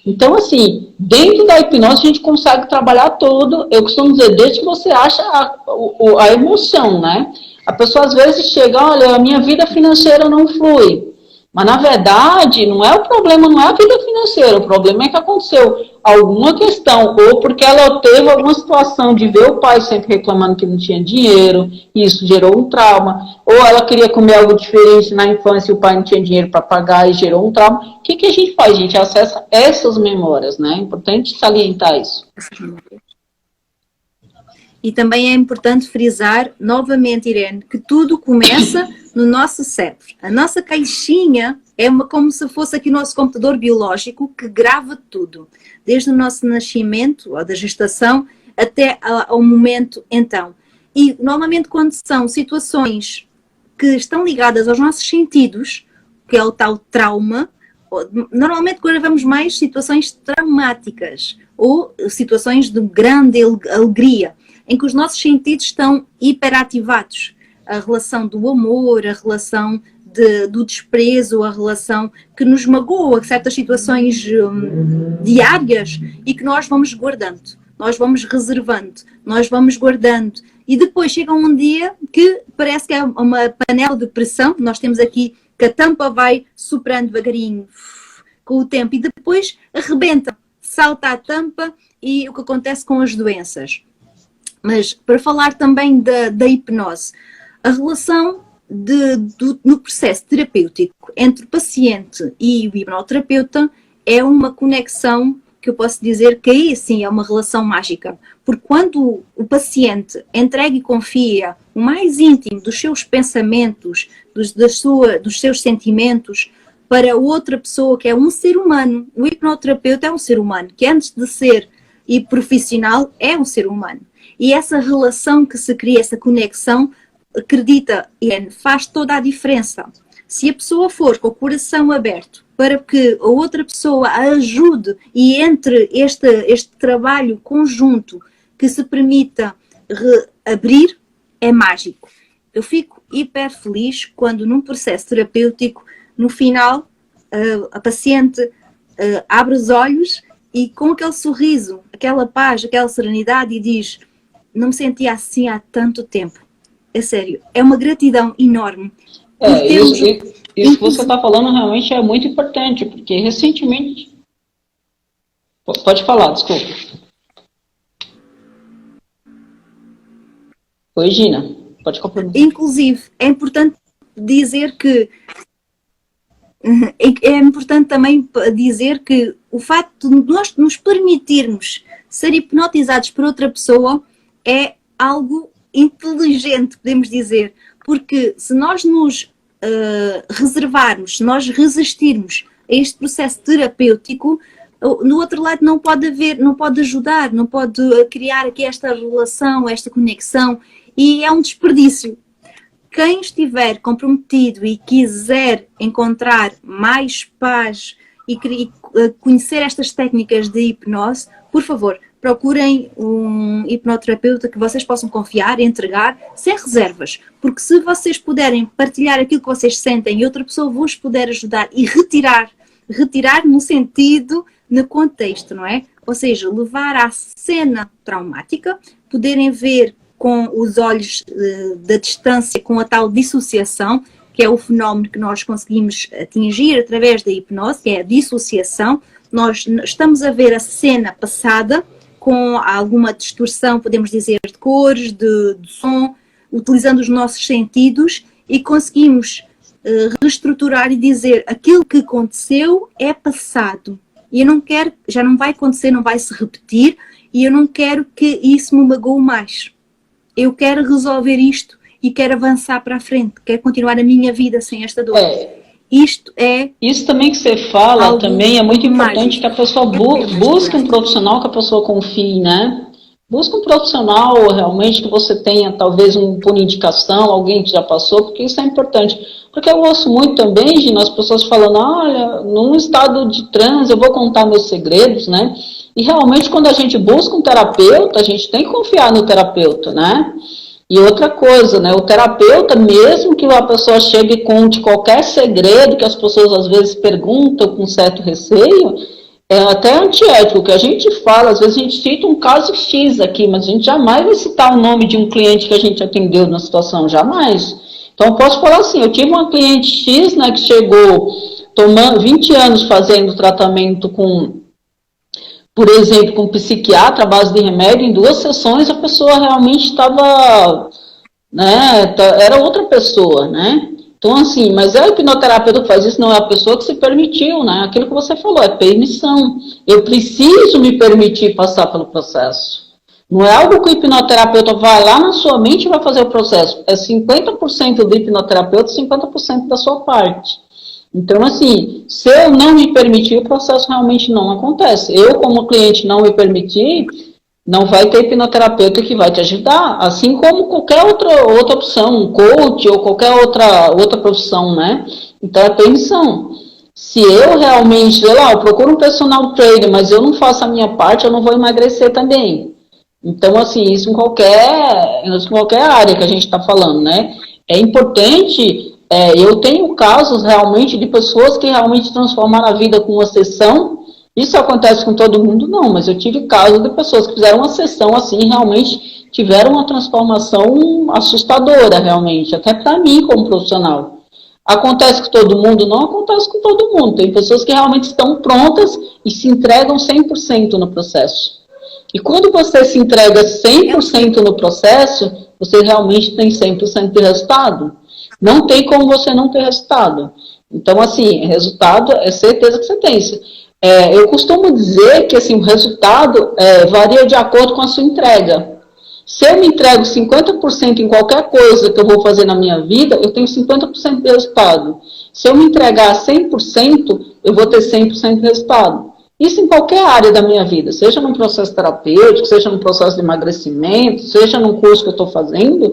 Então, assim, dentro da hipnose a gente consegue trabalhar tudo, eu costumo dizer, desde que você acha a emoção, né? A pessoa às vezes chega, olha, a minha vida financeira não flui. Mas, na verdade, não é o problema, não é a vida financeira, o problema é que aconteceu alguma questão, ou porque ela teve alguma situação de ver o pai sempre reclamando que não tinha dinheiro, e isso gerou um trauma, ou ela queria comer algo diferente na infância e o pai não tinha dinheiro para pagar e gerou um trauma. O que a gente faz? A gente acessa essas memórias, né? É importante salientar isso. E também é importante frisar, novamente, Irene, que tudo começa no nosso cérebro. A nossa caixinha é como se fosse aqui o nosso computador biológico que grava tudo, desde o nosso nascimento, ou da gestação, até ao momento então. E, normalmente, quando são situações que estão ligadas aos nossos sentidos, que é o tal trauma, normalmente gravamos mais situações traumáticas ou situações de grande alegria, em que os nossos sentidos estão hiperativados. A relação do amor, a relação do desprezo, a relação que nos magoa, certas situações diárias e que nós vamos guardando, nós vamos reservando, nós vamos guardando. E depois chega um dia que parece que é uma panela de pressão, nós temos aqui que a tampa vai soprando devagarinho com o tempo e depois arrebenta, salta a tampa e o que acontece com as doenças. Mas para falar também da hipnose, a relação no processo terapêutico entre o paciente e o hipnoterapeuta é uma conexão que eu posso dizer que aí sim é uma relação mágica. Porque quando o paciente entrega e confia o mais íntimo dos seus pensamentos, dos seus sentimentos, para outra pessoa que é um ser humano, o hipnoterapeuta é um ser humano, que antes de ser profissional é um ser humano. E essa relação que se cria, essa conexão, acredita, Irene, faz toda a diferença. Se a pessoa for com o coração aberto para que a outra pessoa a ajude e entre este trabalho conjunto que se permita abrir, é mágico. Eu fico hiper feliz quando num processo terapêutico, no final, a paciente abre os olhos e com aquele sorriso, aquela paz, aquela serenidade e diz: não me sentia assim há tanto tempo. É sério, é uma gratidão enorme. Isso que você está falando realmente é muito importante, porque recentemente... Pode falar, desculpa. Oi, Gina, pode complementar. Inclusive, é importante dizer que... É importante também dizer que o facto de nós nos permitirmos ser hipnotizados por outra pessoa é algo inteligente, podemos dizer, porque se nós nos reservarmos, se nós resistirmos a este processo terapêutico, no outro lado não pode haver, não pode ajudar, não pode criar aqui esta relação, esta conexão, e é um desperdício. Quem estiver comprometido e quiser encontrar mais paz e conhecer estas técnicas de hipnose, por favor, procurem um hipnoterapeuta que vocês possam confiar e entregar sem reservas. Porque se vocês puderem partilhar aquilo que vocês sentem e outra pessoa vos puder ajudar e retirar no sentido, no contexto, não é? Ou seja, levar à cena traumática, poderem ver com os olhos da distância, com a tal dissociação, que é o fenómeno que nós conseguimos atingir através da hipnose, que é a dissociação. Nós estamos a ver a cena passada, com alguma distorção, podemos dizer, de cores, de som, utilizando os nossos sentidos e conseguimos reestruturar e dizer aquilo que aconteceu é passado. E eu não quero, já não vai acontecer, não vai se repetir e eu não quero que isso me magoe mais. Eu quero resolver isto e quero avançar para a frente, quero continuar a minha vida sem esta dor. Isso também que você fala também é muito importante, que a pessoa busque um profissional que a pessoa confie, né? Busca um profissional realmente que você tenha talvez por indicação, alguém que já passou, porque isso é importante. Porque eu ouço muito também, Gina, as pessoas falando, olha, num estado de transe eu vou contar meus segredos, né? E realmente quando a gente busca um terapeuta, a gente tem que confiar no terapeuta, né? E outra coisa, né, o terapeuta, mesmo que a pessoa chegue e conte qualquer segredo que as pessoas às vezes perguntam com certo receio, é até antiético. O que a gente fala, às vezes a gente cita um caso X aqui, mas a gente jamais vai citar o nome de um cliente que a gente atendeu na situação, jamais. Então Então, eu posso falar assim, eu tive uma cliente X, né, que chegou tomando 20 anos fazendo tratamento com, por exemplo, com um psiquiatra à base de remédio, em 2 sessões a pessoa realmente estava, né, era outra pessoa, né? Então, assim, mas é o hipnoterapeuta que faz isso, não é a pessoa que se permitiu, né? Aquilo que você falou, é permissão. Eu preciso me permitir passar pelo processo. Não é algo que o hipnoterapeuta vai lá na sua mente e vai fazer o processo. É 50% do hipnoterapeuta, 50% da sua parte. Então, assim, se eu não me permitir, o processo realmente não acontece. Eu, como cliente, não me permitir, não vai ter hipnoterapeuta que vai te ajudar, assim como qualquer outra opção, um coach ou qualquer outra profissão, né? Então, é permissão. Se eu realmente, sei lá, eu procuro um personal trainer, mas eu não faço a minha parte, eu não vou emagrecer também. Então, assim, isso em qualquer área que a gente está falando, né? É importante, eu tenho casos realmente de pessoas que realmente transformaram a vida com uma sessão. Isso acontece com todo mundo? Não, mas eu tive casos de pessoas que fizeram uma sessão assim, realmente tiveram uma transformação assustadora, realmente, até para mim como profissional. Acontece com todo mundo? Não acontece com todo mundo. Tem pessoas que realmente estão prontas e se entregam 100% no processo. E quando você se entrega 100% no processo, você realmente tem 100% de resultado. Não tem como você não ter resultado. Então, assim, resultado é certeza que você tem. Eu costumo dizer que assim, o resultado varia de acordo com a sua entrega. Se eu me entrego 50% em qualquer coisa que eu vou fazer na minha vida, eu tenho 50% de resultado. Se eu me entregar 100%, eu vou ter 100% de resultado. Isso em qualquer área da minha vida, seja num processo terapêutico, seja num processo de emagrecimento, seja num curso que eu estou fazendo.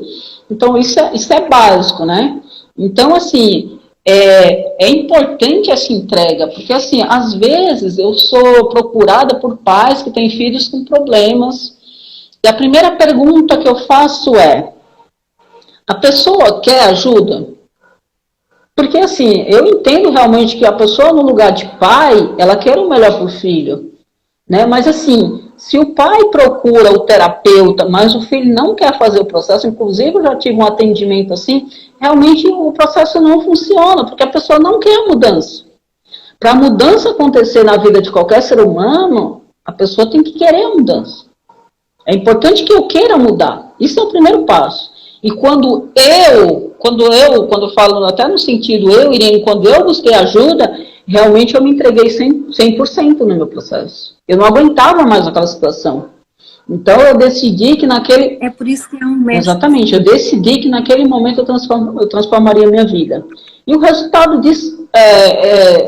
Então, isso é básico, né? Então, assim, é importante essa entrega, porque, assim, às vezes eu sou procurada por pais que têm filhos com problemas, e a primeira pergunta que eu faço é, a pessoa quer ajuda? Porque, assim, eu entendo realmente que a pessoa, no lugar de pai, ela quer o melhor para o filho, né? Mas, assim, se o pai procura o terapeuta, mas o filho não quer fazer o processo, inclusive eu já tive um atendimento assim, realmente o processo não funciona, porque a pessoa não quer a mudança. Para a mudança acontecer na vida de qualquer ser humano, a pessoa tem que querer a mudança. É importante que eu queira mudar. Isso é o primeiro passo. E quando eu falo até no sentido Irene, quando eu busquei ajuda, realmente eu me entreguei 100% no meu processo. Eu não aguentava mais aquela situação. Então eu decidi que naquele... É por isso que é um mestre. Exatamente, eu decidi que naquele momento eu transformaria a minha vida. E o resultado disso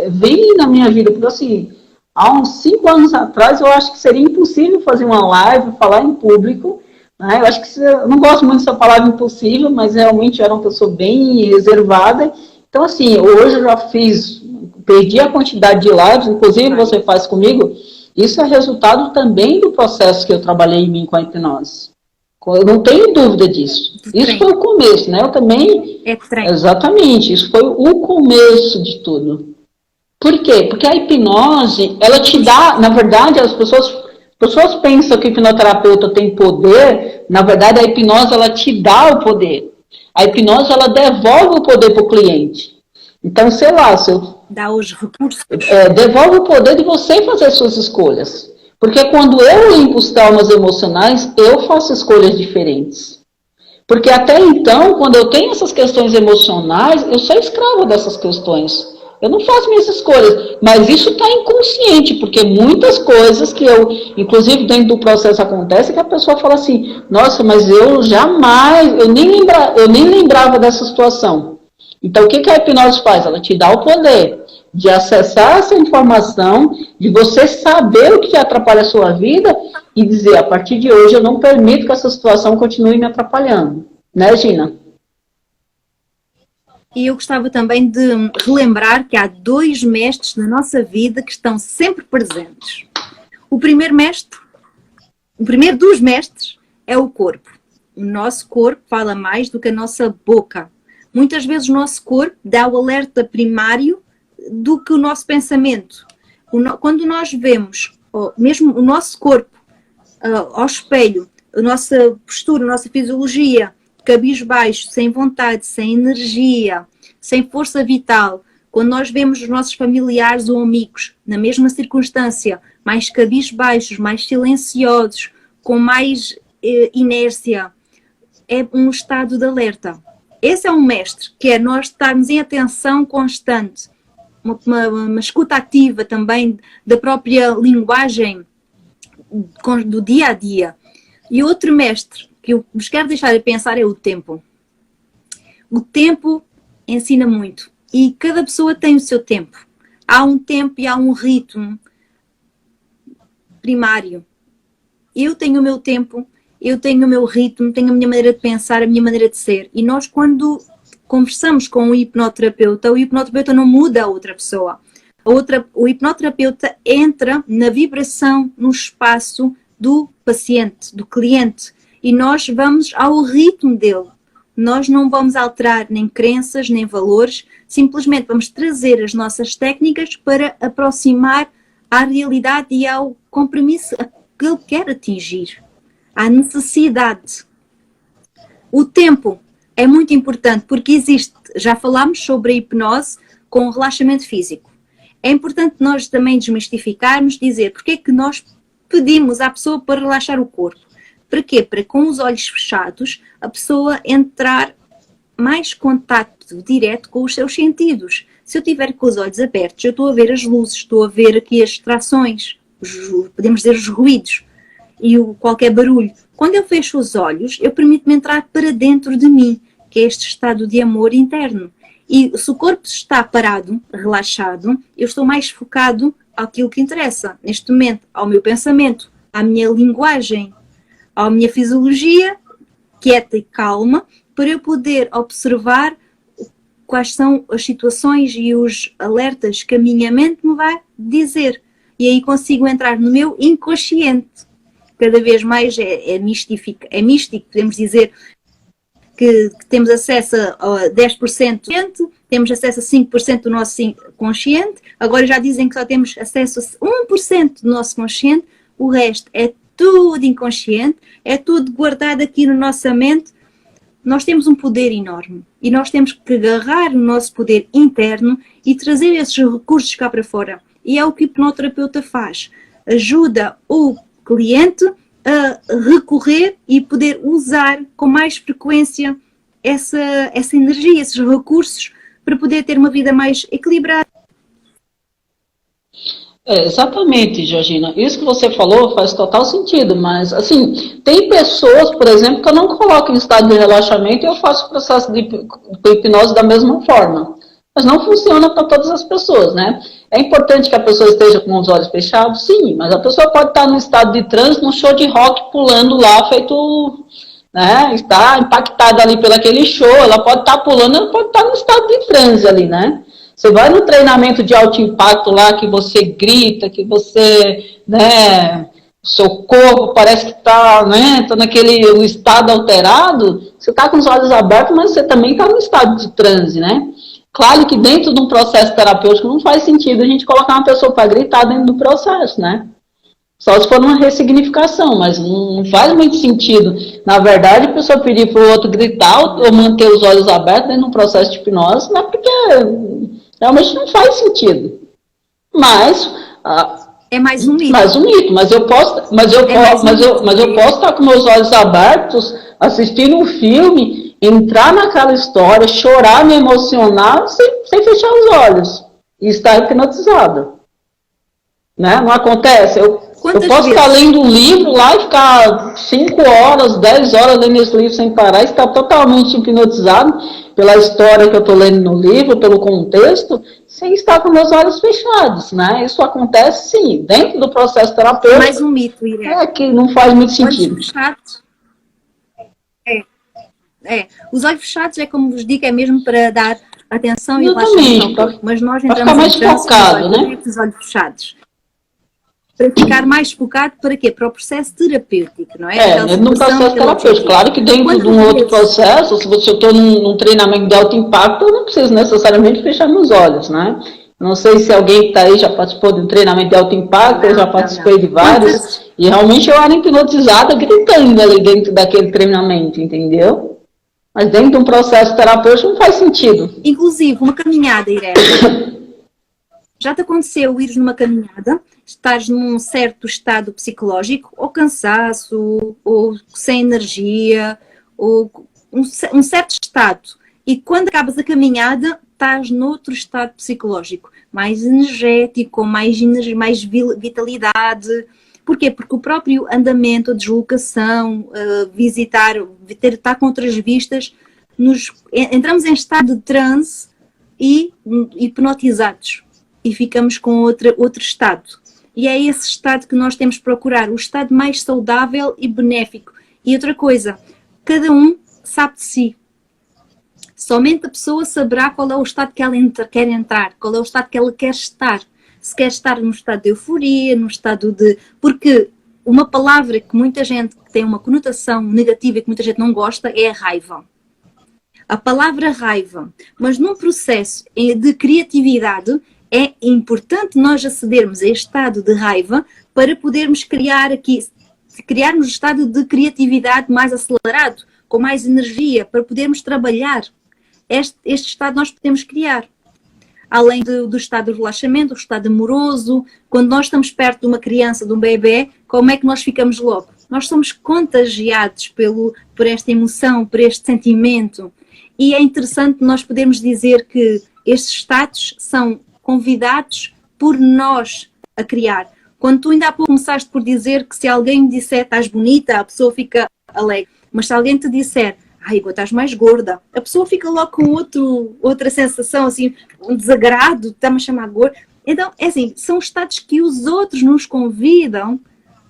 vem na minha vida, porque assim, há uns 5 anos atrás eu acho que seria impossível fazer uma live, falar em público. Eu acho que eu não gosto muito dessa palavra impossível, mas realmente era uma pessoa bem reservada. Então, assim, hoje eu já perdi a quantidade de lives, inclusive você faz comigo. Isso é resultado também do processo que eu trabalhei em mim com a hipnose. Eu não tenho dúvida disso. Isso foi o começo, né? Eu também... Exatamente, isso foi o começo de tudo. Por quê? Porque a hipnose, ela te dá, na verdade, as pessoas pensam que o hipnoterapeuta tem poder, na verdade a hipnose ela te dá o poder. A hipnose ela devolve o poder para o cliente. Então, sei lá, dá os recursos. Devolve o poder de você fazer suas escolhas. Porque quando eu limpo os traumas emocionais, eu faço escolhas diferentes. Porque até então, quando eu tenho essas questões emocionais, eu sou escravo dessas questões. Eu não faço minhas escolhas, mas isso está inconsciente, porque muitas coisas que inclusive dentro do processo acontece, que a pessoa fala assim, nossa, mas eu nem lembrava dessa situação. Então, o que a hipnose faz? Ela te dá o poder de acessar essa informação, de você saber o que atrapalha a sua vida e dizer, a partir de hoje eu não permito que essa situação continue me atrapalhando. Né, Gina? E eu gostava também de relembrar que há 2 mestres na nossa vida que estão sempre presentes. O primeiro dos mestres é o corpo. O nosso corpo fala mais do que a nossa boca. Muitas vezes o nosso corpo dá o alerta primário do que o nosso pensamento. Quando nós vemos mesmo o nosso corpo ao espelho, a nossa postura, a nossa fisiologia, cabisbaixo, sem vontade, sem energia, sem força vital, quando nós vemos os nossos familiares ou amigos na mesma circunstância, mais cabisbaixos, mais silenciosos, com mais inércia, é um estado de alerta. Esse é um mestre, que é nós estarmos em atenção constante, uma escuta ativa também da própria linguagem do dia a dia. E outro mestre que eu vos quero deixar a pensar é o tempo. O tempo ensina muito e cada pessoa tem o seu tempo. Há um tempo e há um ritmo primário. Eu tenho o meu tempo, eu tenho o meu ritmo, tenho a minha maneira de pensar, a minha maneira de ser. E nós, quando conversamos com o hipnoterapeuta não muda a outra pessoa. O hipnoterapeuta entra na vibração, no espaço do paciente, do cliente. E nós vamos ao ritmo dele. Nós não vamos alterar nem crenças, nem valores. Simplesmente vamos trazer as nossas técnicas para aproximar à realidade e ao compromisso que ele quer atingir. À necessidade. O tempo é muito importante porque existe, já falámos sobre a hipnose com o relaxamento físico. É importante nós também desmistificarmos, dizer porque é que nós pedimos à pessoa para relaxar o corpo. Para quê? Para com os olhos fechados a pessoa entrar mais contacto direto com os seus sentidos. Se eu tiver com os olhos abertos, eu estou a ver as luzes, estou a ver aqui as distrações, podemos dizer os ruídos e qualquer barulho. Quando eu fecho os olhos, eu permito-me entrar para dentro de mim, que é este estado de amor interno. E se o corpo está parado, relaxado, eu estou mais focado àquilo que interessa, neste momento, ao meu pensamento, à minha linguagem, à minha fisiologia, quieta e calma, para eu poder observar quais são as situações e os alertas que a minha mente me vai dizer. E aí consigo entrar no meu inconsciente. Cada vez mais é místico, podemos dizer que temos acesso a 10%, temos acesso a 5% do nosso consciente, agora já dizem que só temos acesso a 1% do nosso consciente, o resto é tudo inconsciente, é tudo guardado aqui na nossa mente. Nós temos um poder enorme e nós temos que agarrar o nosso poder interno e trazer esses recursos cá para fora. E é o que o hipnoterapeuta faz. Ajuda o cliente a recorrer e poder usar com mais frequência essa energia, esses recursos, para poder ter uma vida mais equilibrada. Exatamente, Georgina. Isso que você falou faz total sentido, mas, assim, tem pessoas, por exemplo, que eu não coloco em estado de relaxamento e eu faço o processo de hipnose da mesma forma. Mas não funciona para todas as pessoas, né? É importante que a pessoa esteja com os olhos fechados? Sim, mas a pessoa pode estar num estado de transe, num show de rock, pulando lá, feito, né? Está impactada ali pelo aquele show, ela pode estar pulando, ela pode estar num estado de transe ali, né? Você vai no treinamento de alto impacto lá, que você grita, que você, né, seu corpo parece que está, né, tá naquele estado alterado, você está com os olhos abertos, mas você também está no estado de transe, né? Claro que dentro de um processo terapêutico não faz sentido a gente colocar uma pessoa para gritar dentro do processo, né? Só se for uma ressignificação, mas não faz muito sentido. Na verdade, a pessoa pedir para o outro gritar ou manter os olhos abertos dentro de um processo de hipnose, não é porque realmente não faz sentido. Mas é mais um mito. Mais um mito, mas eu posso estar com meus olhos abertos, assistindo um filme, entrar naquela história, chorar, me emocionar, sem fechar os olhos. E estar hipnotizado. Né? Não acontece? Eu posso ficar lendo um livro lá e ficar 5 horas, 10 horas lendo esse livro sem parar, e estar totalmente hipnotizado pela história que eu estou lendo no livro, pelo contexto, sem estar com meus olhos fechados, né? Isso acontece, sim, dentro do processo terapêutico. Mais um mito, Irene. É que não faz muito sentido. Olhos fechados. Os olhos fechados é como vos digo, é mesmo para dar atenção e relaxamento, mas nós entramos mais focado, né? Com os olhos fechados. Para ficar mais focado, para quê? Para o processo terapêutico, não é? Dentro do processo terapêutico. Claro que dentro de um outro processo, se eu estou num treinamento de alto impacto, eu não preciso necessariamente fechar meus olhos, né? Não sei se alguém que está aí já participou de um treinamento de alto impacto, eu já participei de vários, e realmente eu era hipnotizada gritando ali dentro daquele treinamento, entendeu? Mas dentro de um processo terapêutico não faz sentido. Inclusive, uma caminhada, Irene. Já te aconteceu ires numa caminhada, estares num certo estado psicológico, ou cansaço, ou sem energia, ou um certo estado. E quando acabas a caminhada, estás noutro estado psicológico, mais energético, com mais vitalidade. Porquê? Porque o próprio andamento, a deslocação, visitar, estar com outras vistas, entramos em estado de transe e hipnotizados. E ficamos com outro estado. E é esse estado que nós temos que procurar, o estado mais saudável e benéfico. E outra coisa, cada um sabe de si. Somente a pessoa saberá qual é o estado que ela quer entrar, qual é o estado que ela quer estar. Se quer estar num estado de euforia, num estado de... Porque uma palavra que muita gente que tem uma conotação negativa e que muita gente não gosta é a raiva. A palavra raiva. Mas num processo de criatividade é importante nós acedermos a este estado de raiva para podermos criarmos um estado de criatividade mais acelerado, com mais energia, para podermos trabalhar. Este estado nós podemos criar. Além do estado de relaxamento, o estado amoroso, quando nós estamos perto de uma criança, de um bebê, como é que nós ficamos logo? Nós somos contagiados por esta emoção, por este sentimento. E é interessante nós podermos dizer que estes estados são convidados por nós a criar. Quando tu ainda há pouco começaste por dizer que se alguém me disser estás bonita, a pessoa fica alegre. Mas se alguém te disser, ai, agora estás mais gorda, a pessoa fica logo com outra sensação, assim, um desagrado, está-me a chamar gorda. Então, é assim, são estados que os outros nos convidam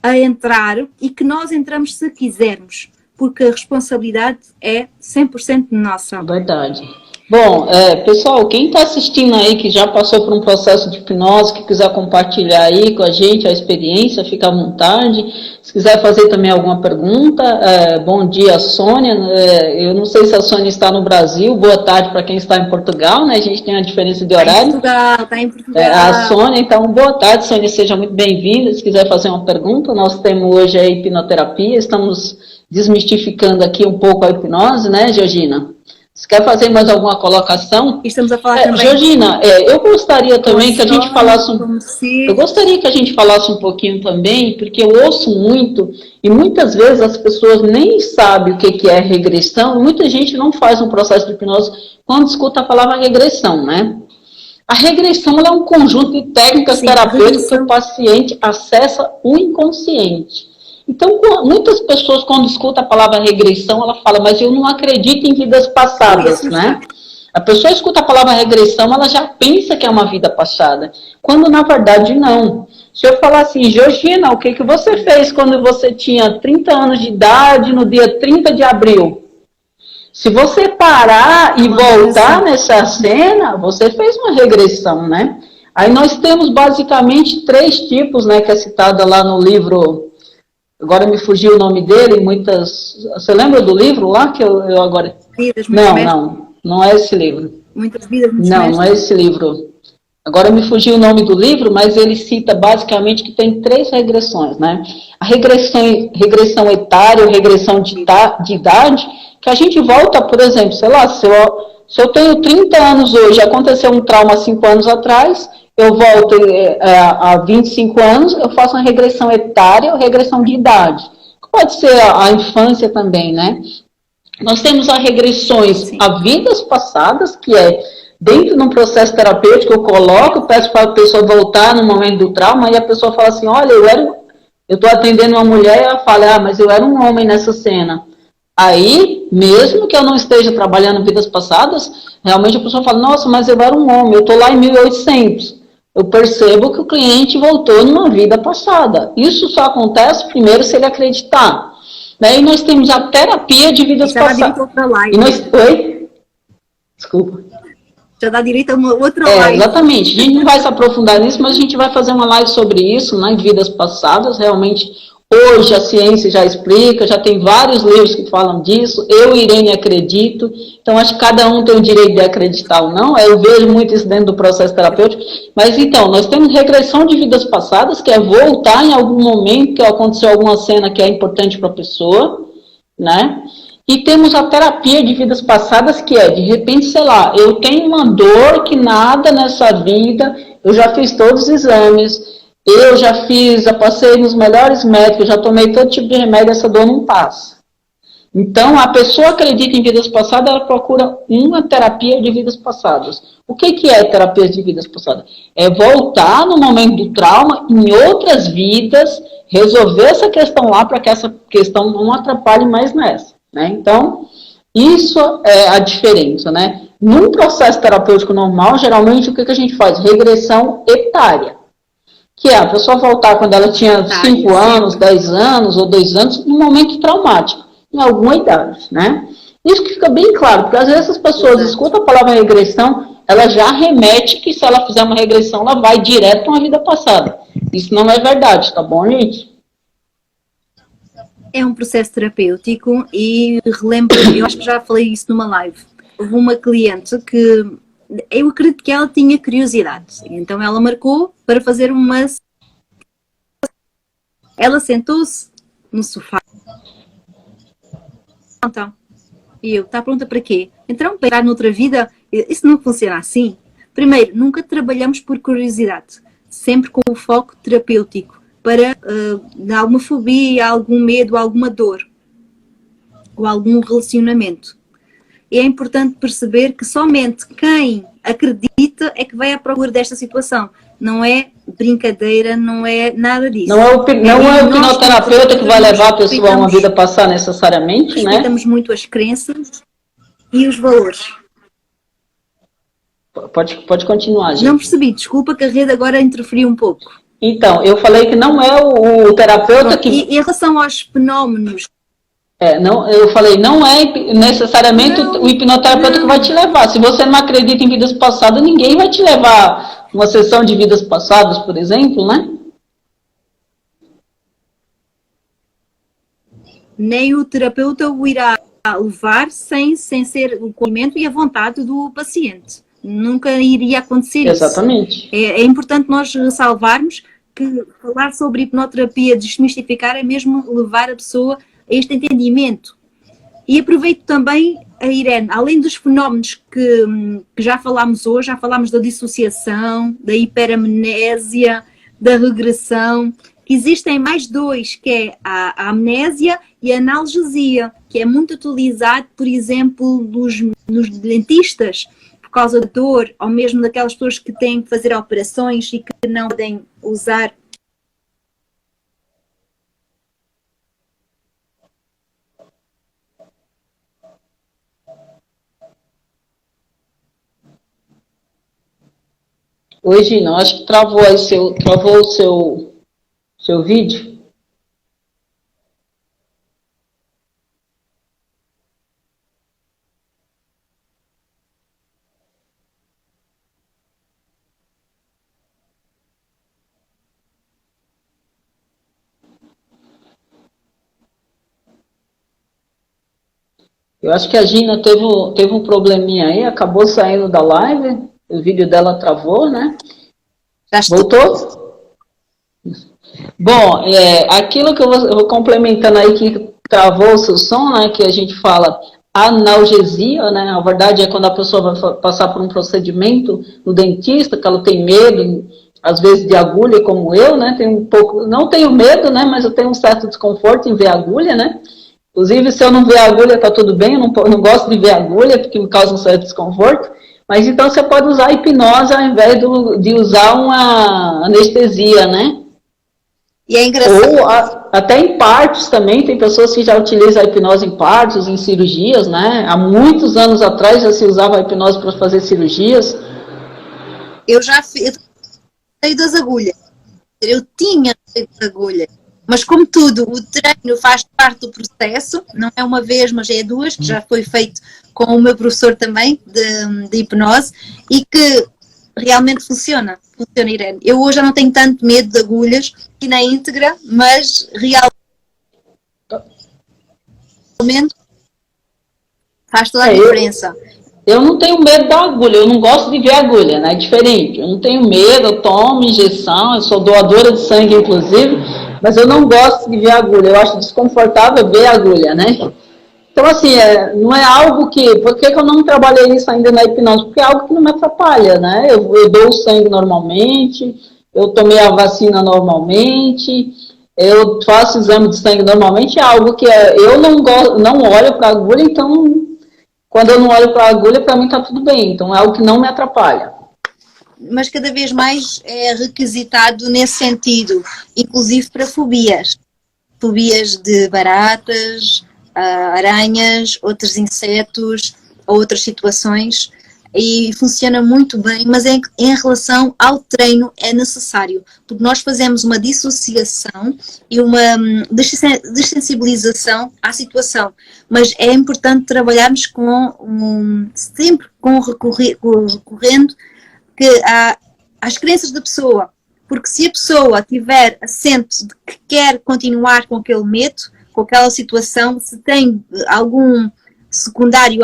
a entrar e que nós entramos se quisermos, porque a responsabilidade é 100% nossa. Verdade. Bom, pessoal, quem está assistindo aí, que já passou por um processo de hipnose, que quiser compartilhar aí com a gente a experiência, fica à vontade. Se quiser fazer também alguma pergunta, bom dia, Sônia. Eu não sei se a Sônia está no Brasil, boa tarde para quem está em Portugal, né? A gente tem uma diferença de horário. Está em Portugal. A Sônia, então, boa tarde, Sônia, seja muito bem-vinda. Se quiser fazer uma pergunta, nós temos hoje a hipnoterapia, estamos desmistificando aqui um pouco a hipnose, né, Georgina? Você quer fazer mais alguma colocação? Estamos a falar também. Georgina, eu gostaria também que a gente falasse eu gostaria que a gente falasse um pouquinho também, porque eu ouço muito, e muitas vezes as pessoas nem sabem o que é regressão, e muita gente não faz um processo de hipnose quando escuta a palavra regressão, né? A regressão ela é um conjunto de técnicas terapêuticas que o paciente acessa o inconsciente. Então, muitas pessoas, quando escutam a palavra regressão, ela fala, mas eu não acredito em vidas passadas, né? A pessoa escuta a palavra regressão, ela já pensa que é uma vida passada, quando na verdade não. Se eu falar assim, Georgina, o que você fez quando você tinha 30 anos de idade, no dia 30 de abril? Se você parar e voltar nessa cena, você fez uma regressão, né? Aí nós temos basicamente 3 tipos, né, que é citada lá no livro... Agora me fugiu o nome dele, Você lembra do livro lá que eu agora... Vidas, não é esse livro. Muitas vidas, não é esse livro. Agora me fugiu o nome do livro, mas ele cita basicamente que tem 3 regressões, né? A regressão etária, regressão de idade, que a gente volta, por exemplo, sei lá, se eu tenho 30 anos hoje, aconteceu um trauma 5 anos atrás... Eu volto a 25 anos, eu faço uma regressão etária ou regressão de idade. Pode ser a infância também, né? Nós temos as regressões a vidas passadas, que é dentro de um processo terapêutico, eu coloco, peço para a pessoa voltar no momento do trauma, e a pessoa fala assim, olha, eu estou atendendo uma mulher, e ela fala, mas eu era um homem nessa cena. Aí, mesmo que eu não esteja trabalhando vidas passadas, realmente a pessoa fala, nossa, mas eu era um homem, eu estou lá em 1800. Eu percebo que o cliente voltou numa vida passada. Isso só acontece primeiro se ele acreditar. Né? E nós temos a terapia de vidas passadas. Oi? Desculpa. Já dá direito a uma outra live. Exatamente. A gente não vai se aprofundar nisso, mas a gente vai fazer uma live sobre isso, né, em vidas passadas. Realmente, hoje a ciência já explica, já tem vários livros que falam disso. Eu, Irene, acredito. Então, acho que cada um tem o direito de acreditar ou não. Eu vejo muito isso dentro do processo terapêutico. Mas, então, nós temos regressão de vidas passadas, que é voltar em algum momento que aconteceu alguma cena que é importante para a pessoa, né? E temos a terapia de vidas passadas, que é, de repente, sei lá, eu tenho uma dor que nada nessa vida, eu já fiz todos os exames, eu já passei nos melhores médicos, já tomei todo tipo de remédio, essa dor não passa. Então, a pessoa acredita em vidas passadas, ela procura uma terapia de vidas passadas. O que é terapia de vidas passadas? É voltar no momento do trauma, em outras vidas, resolver essa questão lá, para que essa questão não atrapalhe mais nessa. Né? Então, isso é a diferença. Né? Num processo terapêutico normal, geralmente, o que a gente faz? Regressão etária. Que é a pessoa voltar quando ela tinha 5 anos, 10 anos ou 2 anos, num momento traumático, em alguma idade, né? Isso que fica bem claro, porque às vezes as pessoas escutam a palavra regressão, ela já remete que se ela fizer uma regressão, ela vai direto para uma vida passada. Isso não é verdade, tá bom, gente? É um processo terapêutico e relembro, eu acho que já falei isso numa live. Houve uma cliente que, eu acredito que ela tinha curiosidade, então ela marcou para fazer uma... Ela sentou-se no sofá. Então, e eu, está pronta para quê? Então, para entrar noutra vida, isso não funciona assim. Primeiro, nunca trabalhamos por curiosidade, sempre com o foco terapêutico, para alguma fobia, algum medo, alguma dor, ou algum relacionamento. E é importante perceber que somente quem acredita é que vai à procura desta situação. Não é brincadeira, não é nada disso. Não é o hipnoterapeuta que vai levar a pessoa a uma vida passar necessariamente, né? Respeitamos muito as crenças e os valores. Pode continuar, gente. Não percebi, desculpa que a rede agora interferiu um pouco. Então, eu falei que não é o terapeuta que... E em relação aos fenómenos... não, eu falei, não é necessariamente o hipnoterapeuta que vai te levar. Se você não acredita em vidas passadas, ninguém vai te levar uma sessão de vidas passadas, por exemplo, né? Nem o terapeuta o irá levar sem ser o conhecimento e a vontade do paciente. Nunca iria acontecer isso. Exatamente. É importante nós ressalvarmos que falar sobre hipnoterapia, desmistificar, é mesmo levar a pessoa a este entendimento. E aproveito também, a Irene, além dos fenómenos que já falámos hoje, já falámos da dissociação, da hiperamnésia, da regressão, existem mais dois, que é a amnésia e a analgesia, que é muito utilizado, por exemplo, nos dentistas, por causa da dor, ou mesmo daquelas pessoas que têm que fazer operações e que não podem usar. Oi, Gina, acho que travou o seu vídeo. Eu acho que a Gina teve um probleminha aí, acabou saindo da live, o vídeo dela travou, né? Voltou? Bom, aquilo que eu vou complementando aí, que travou o seu som, né, que a gente fala analgesia, né, na verdade é quando a pessoa vai passar por um procedimento no dentista, que ela tem medo, às vezes de agulha, como eu, né, não tenho medo, né, mas eu tenho um certo desconforto em ver agulha, né, inclusive se eu não ver agulha tá tudo bem, eu não gosto de ver agulha, porque me causa um certo desconforto, mas então você pode usar a hipnose ao invés de usar uma anestesia, né. E é engraçado. Ou até em partos também, tem pessoas que já utilizam a hipnose em partos, em cirurgias, né? Há muitos anos atrás já se usava a hipnose para fazer cirurgias. Eu sei das agulhas. Eu tinha das agulhas. Mas como tudo, o treino faz parte do processo, não é uma vez, mas é duas, que já foi feito com o meu professor também, de hipnose, e que realmente funciona, Irene. Eu hoje já não tenho tanto medo de agulhas aqui na íntegra, mas realmente faz toda a diferença. Eu não tenho medo da agulha, eu não gosto de ver agulha, né? É diferente. Eu não tenho medo, eu tomo injeção, eu sou doadora de sangue, inclusive, mas eu não gosto de ver agulha. Eu acho desconfortável ver agulha, né? Então, assim, não é algo que... Por que eu não trabalhei isso ainda na hipnose? Porque é algo que não me atrapalha, né? Eu dou o sangue normalmente, eu tomei a vacina normalmente, eu faço exame de sangue normalmente, é algo que eu não olho para a agulha, então, quando eu não olho para a agulha, para mim está tudo bem. Então, é algo que não me atrapalha. Mas cada vez mais é requisitado nesse sentido, inclusive para fobias. Fobias de baratas, aranhas, outros insetos, ou outras situações, e funciona muito bem, mas em relação ao treino é necessário, porque nós fazemos uma dissociação e uma desensibilização à situação, mas é importante trabalharmos sempre recorrendo às crenças da pessoa, porque se a pessoa tiver assente de que quer continuar com aquele medo, com aquela situação, se tem algum secundário,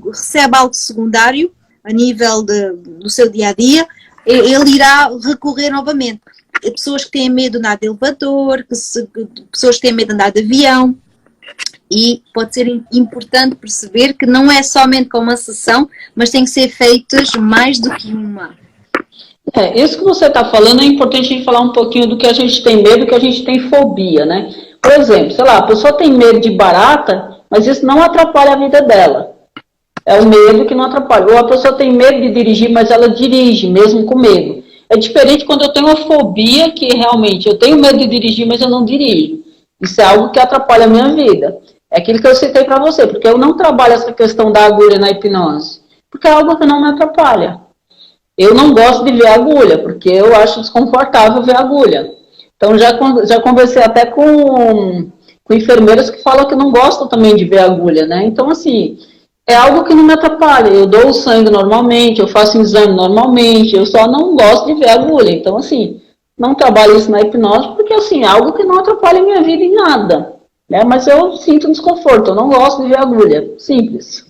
recebe algo secundário a nível do seu dia-a-dia, ele irá recorrer novamente. Pessoas que têm medo de andar de elevador, pessoas que têm medo de andar de avião, e pode ser importante perceber que não é somente com uma sessão, mas tem que ser feitas mais do que uma. Isso que você está falando é importante a gente falar um pouquinho do que a gente tem medo, do que a gente tem fobia, né? Por exemplo, sei lá, a pessoa tem medo de barata, mas isso não atrapalha a vida dela. É o medo que não atrapalha. Ou a pessoa tem medo de dirigir, mas ela dirige, mesmo com medo. É diferente quando eu tenho uma fobia que realmente eu tenho medo de dirigir, mas eu não dirijo. Isso é algo que atrapalha a minha vida. É aquilo que eu citei para você, porque eu não trabalho essa questão da agulha na hipnose. Porque é algo que não me atrapalha. Eu não gosto de ver agulha, porque eu acho desconfortável ver agulha. Então, já conversei até com enfermeiras que falam que não gostam também de ver agulha, né? Então, assim, é algo que não me atrapalha. Eu dou o sangue normalmente, eu faço um exame normalmente, eu só não gosto de ver agulha. Então, assim, não trabalho isso na hipnose, porque, assim, é algo que não atrapalha a minha vida em nada, né? Mas eu sinto desconforto, eu não gosto de ver agulha. Simples.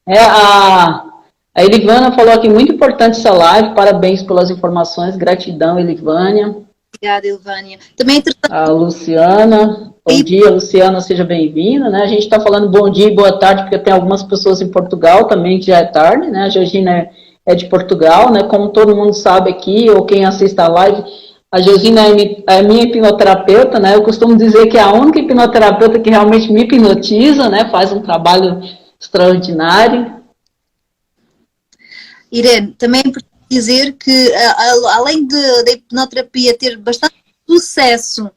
A Elivânia falou aqui, muito importante essa live, parabéns pelas informações, gratidão, Elivânia. Obrigada, Elvânia. Também a Luciana, bom dia, Luciana, seja bem-vinda, né? A gente está falando bom dia e boa tarde, porque tem algumas pessoas em Portugal também, que já é tarde, né? A Georgina é de Portugal, né? Como todo mundo sabe aqui, ou quem assiste a live, a Georgina é minha hipnoterapeuta, né? Eu costumo dizer que é a única hipnoterapeuta que realmente me hipnotiza, né? Faz um trabalho extraordinário. Irene, também é importante dizer que, além da hipnoterapia ter bastante sucesso,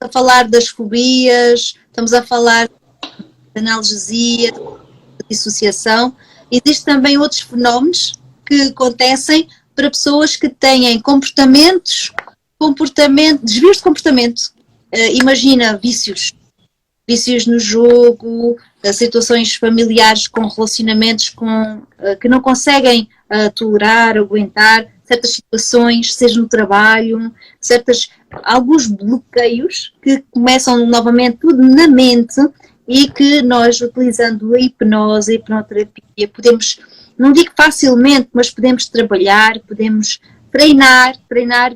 a falar das fobias, estamos a falar de analgesia, de dissociação, existem também outros fenómenos que acontecem para pessoas que têm desvios de comportamento. Imagina vícios no jogo, situações familiares com relacionamentos que não conseguem tolerar, aguentar, certas situações, seja no trabalho, alguns bloqueios que começam novamente tudo na mente e que nós, utilizando a hipnose, a hipnoterapia, podemos, não digo facilmente, mas podemos trabalhar, podemos treinar,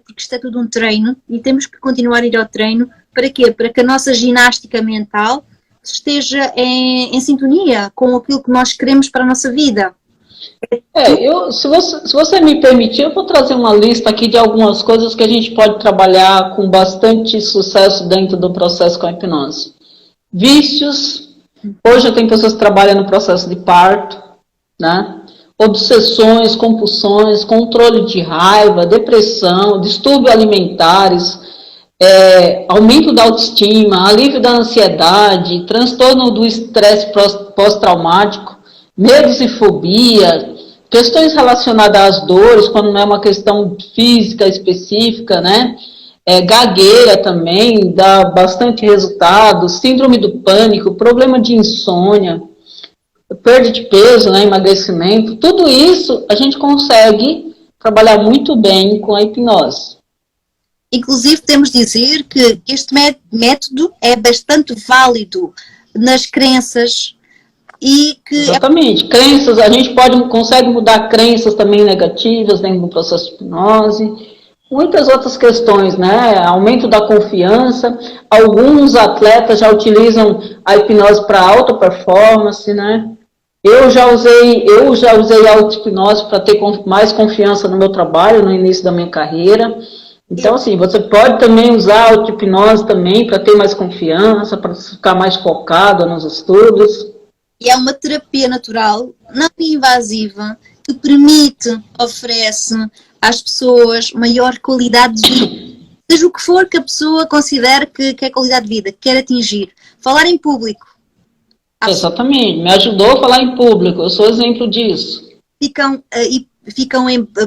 porque isto é tudo um treino e temos que continuar a ir ao treino. Para quê? Para que a nossa ginástica mental esteja em sintonia com aquilo que nós queremos para a nossa vida. Se você me permitir, eu vou trazer uma lista aqui de algumas coisas que a gente pode trabalhar com bastante sucesso dentro do processo com a hipnose. Vícios, hoje eu tenho pessoas que trabalham no processo de parto, né? Obsessões, compulsões, controle de raiva, depressão, distúrbios alimentares, aumento da autoestima, alívio da ansiedade, transtorno do estresse pós-traumático, medos e fobia, questões relacionadas às dores, quando não é uma questão física específica, né? Gagueira também, dá bastante resultado, síndrome do pânico, problema de insônia, perda de peso, né? Emagrecimento, tudo isso a gente consegue trabalhar muito bem com a hipnose. Inclusive, temos de dizer que este método é bastante válido nas crenças e que... Exatamente. Crenças, a gente consegue mudar crenças também negativas dentro do processo de hipnose. muitas outras questões, né? Aumento da confiança. Alguns atletas já utilizam a hipnose para alta performance, né? Eu já usei a auto-hipnose para ter mais confiança no meu trabalho, no início da minha carreira. Então, assim, você pode também usar a auto-hipnose também para ter mais confiança, para ficar mais focado nos estudos. E é uma terapia natural, não invasiva, que permite, oferece às pessoas maior qualidade de vida. Seja o que for que a pessoa considere que é qualidade de vida, que quer atingir. Falar em público. Exatamente, me ajudou a falar em público, eu sou exemplo disso. Ficam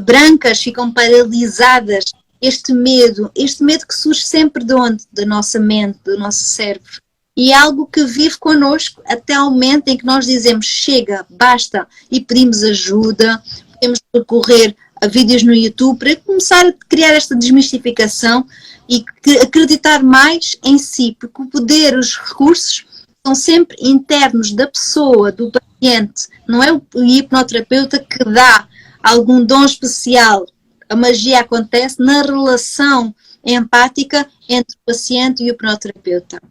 brancas, ficam paralisadas. Este medo que surge sempre de onde? Da nossa mente, do nosso cérebro. E é algo que vive connosco até ao momento em que nós dizemos chega, basta, e pedimos ajuda, podemos recorrer a vídeos no YouTube para começar a criar esta desmistificação e acreditar mais em si, porque o poder, os recursos são sempre internos da pessoa, do paciente, não é o hipnoterapeuta que dá algum dom especial. A magia acontece na relação empática entre o paciente e o hipnoterapeuta.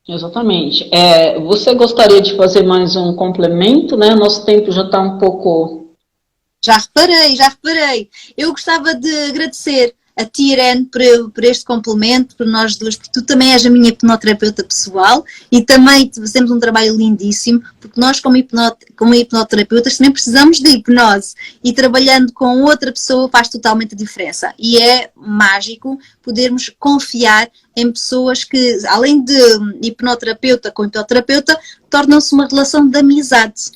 Exatamente. Você gostaria de fazer mais um complemento, né? Nosso tempo já está um pouco... Já reparei. Eu gostava de agradecer a ti, Irene, por este complemento, por nós duas, porque tu também és a minha hipnoterapeuta pessoal e também fazemos um trabalho lindíssimo, porque nós como hipnoterapeutas também precisamos de hipnose e trabalhando com outra pessoa faz totalmente a diferença e é mágico podermos confiar em pessoas que, além de hipnoterapeuta com hipnoterapeuta, tornam-se uma relação de amizade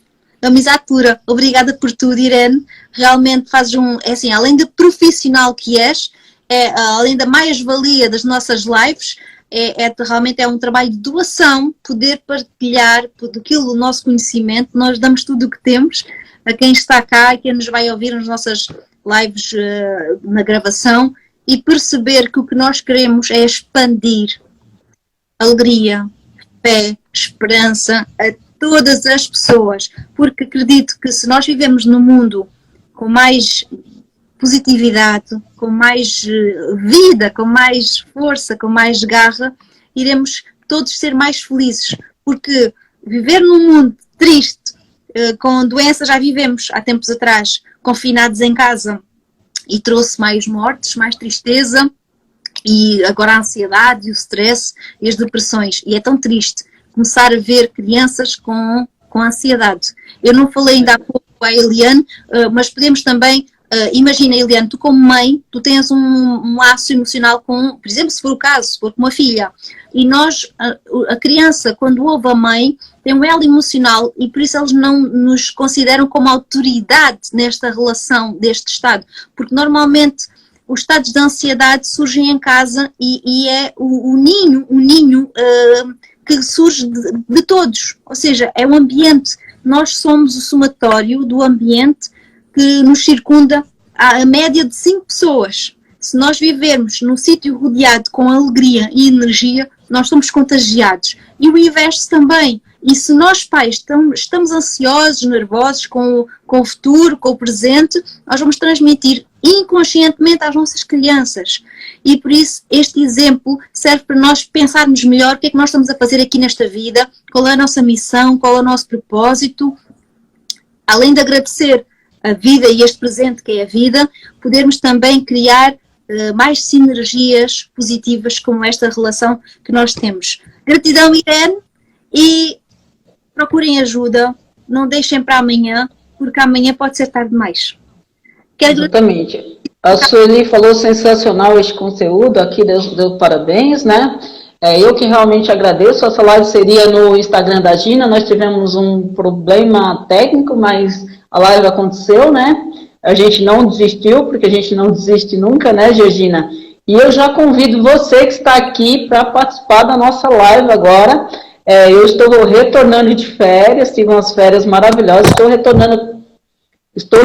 pura. Obrigada por tudo, Irene. Realmente fazes além de profissional que és, além da mais-valia das nossas lives, realmente é um trabalho de doação, poder partilhar tudo aquilo, o nosso conhecimento. Nós damos tudo o que temos a quem está cá e quem nos vai ouvir nas nossas lives na gravação e perceber que o que nós queremos é expandir alegria, fé, esperança a todas as pessoas, porque acredito que se nós vivemos num mundo com mais positividade, com mais vida, com mais força, com mais garra, iremos todos ser mais felizes, porque viver num mundo triste, com doença, já vivemos há tempos atrás, confinados em casa, e trouxe mais mortes, mais tristeza, e agora a ansiedade, o stress e as depressões, e é tão triste começar a ver crianças com ansiedade. Eu não falei ainda há pouco a Eliane, mas podemos também, imagina, Eliane, tu como mãe, tu tens um laço emocional com, por exemplo, se for o caso, se for com uma filha, e a criança, quando ouve a mãe, tem um elo emocional e por isso eles não nos consideram como autoridade nesta relação deste estado, porque normalmente os estados de ansiedade surgem em casa e é o ninho que surge de todos, ou seja, é o ambiente, nós somos o somatório do ambiente que nos circunda a média de 5 pessoas. Se nós vivermos num sítio rodeado com alegria e energia, nós somos contagiados. E o inverso também. E se nós pais estamos ansiosos, nervosos com o futuro, com o presente, nós vamos transmitir inconscientemente às nossas crianças. E por isso este exemplo serve para nós pensarmos melhor o que é que nós estamos a fazer aqui nesta vida, qual é a nossa missão, qual é o nosso propósito. Além de agradecer a vida e este presente que é a vida, podermos também criar mais sinergias positivas como esta relação que nós temos. Gratidão, Irene, e procurem ajuda, não deixem para amanhã, porque amanhã pode ser tarde demais. Exatamente. A Sueli falou sensacional este conteúdo, aqui deu parabéns, né? Eu que realmente agradeço, essa live seria no Instagram da Gina, nós tivemos um problema técnico, mas a live aconteceu, né? A gente não desistiu, porque a gente não desiste nunca, né, Georgina? E eu já convido você que está aqui para participar da nossa live agora. Eu estou retornando de férias, tive umas férias maravilhosas, estou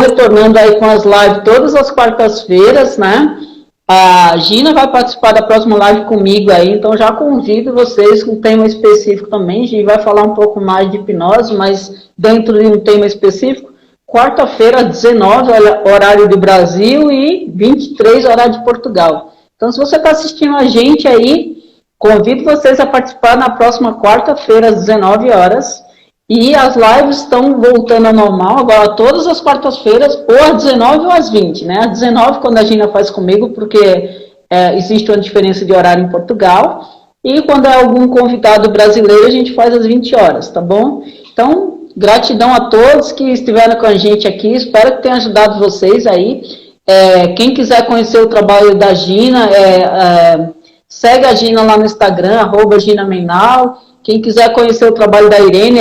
retornando aí com as lives todas as quartas-feiras, né? A Gina vai participar da próxima live comigo aí, então já convido vocês com um tema específico também. A gente vai falar um pouco mais de hipnose, mas dentro de um tema específico. quarta-feira, às 19, horário do Brasil, e 23, horário de Portugal. Então, se você está assistindo a gente aí, convido vocês a participar na próxima quarta-feira, às 19 horas. E as lives estão voltando ao normal, agora todas as quartas-feiras, ou às 19 ou às 20, né? Às 19, quando a Gina faz comigo, porque existe uma diferença de horário em Portugal. E quando é algum convidado brasileiro, a gente faz às 20 horas, tá bom? Então, gratidão a todos que estiveram com a gente aqui, espero que tenha ajudado vocês aí. Quem quiser conhecer o trabalho da Gina, segue a Gina lá no Instagram, @GinaMenal. Quem quiser conhecer o trabalho da Irene,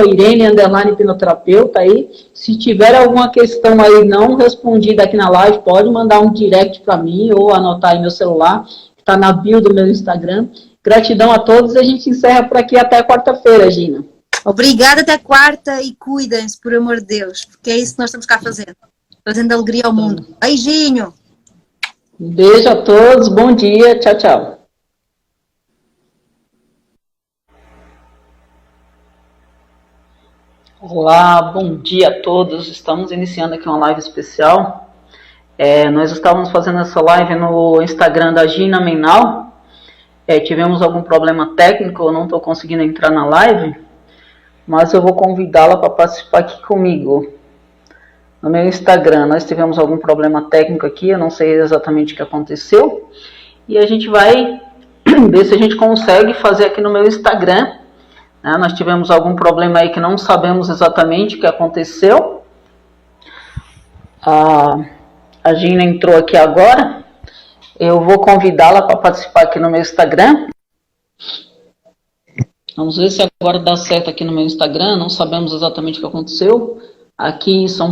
@Irene_hipnoterapeuta aí. Se tiver alguma questão aí não respondida aqui na live, pode mandar um direct para mim ou anotar aí meu celular, que está na bio do meu Instagram. Gratidão a todos e a gente encerra por aqui até quarta-feira, Gina. Obrigada, até quarta, e cuidem-se, por amor de Deus, porque é isso que nós estamos cá fazendo. Trazendo alegria ao mundo. Beijinho! Um beijo a todos, bom dia, tchau, tchau. Olá, bom dia a todos. Estamos iniciando aqui uma live especial. Nós estávamos fazendo essa live no Instagram da Gina Menal. Tivemos algum problema técnico, eu não estou conseguindo entrar na live, mas eu vou convidá-la para participar aqui comigo. No meu Instagram, nós tivemos algum problema técnico aqui, eu não sei exatamente o que aconteceu. E a gente vai ver se a gente consegue fazer aqui no meu Instagram. Nós tivemos algum problema aí que não sabemos exatamente o que aconteceu. A Gina entrou aqui agora. Eu vou convidá-la para participar aqui no meu Instagram. Vamos ver se agora dá certo aqui no meu Instagram. Não sabemos exatamente o que aconteceu. Aqui em São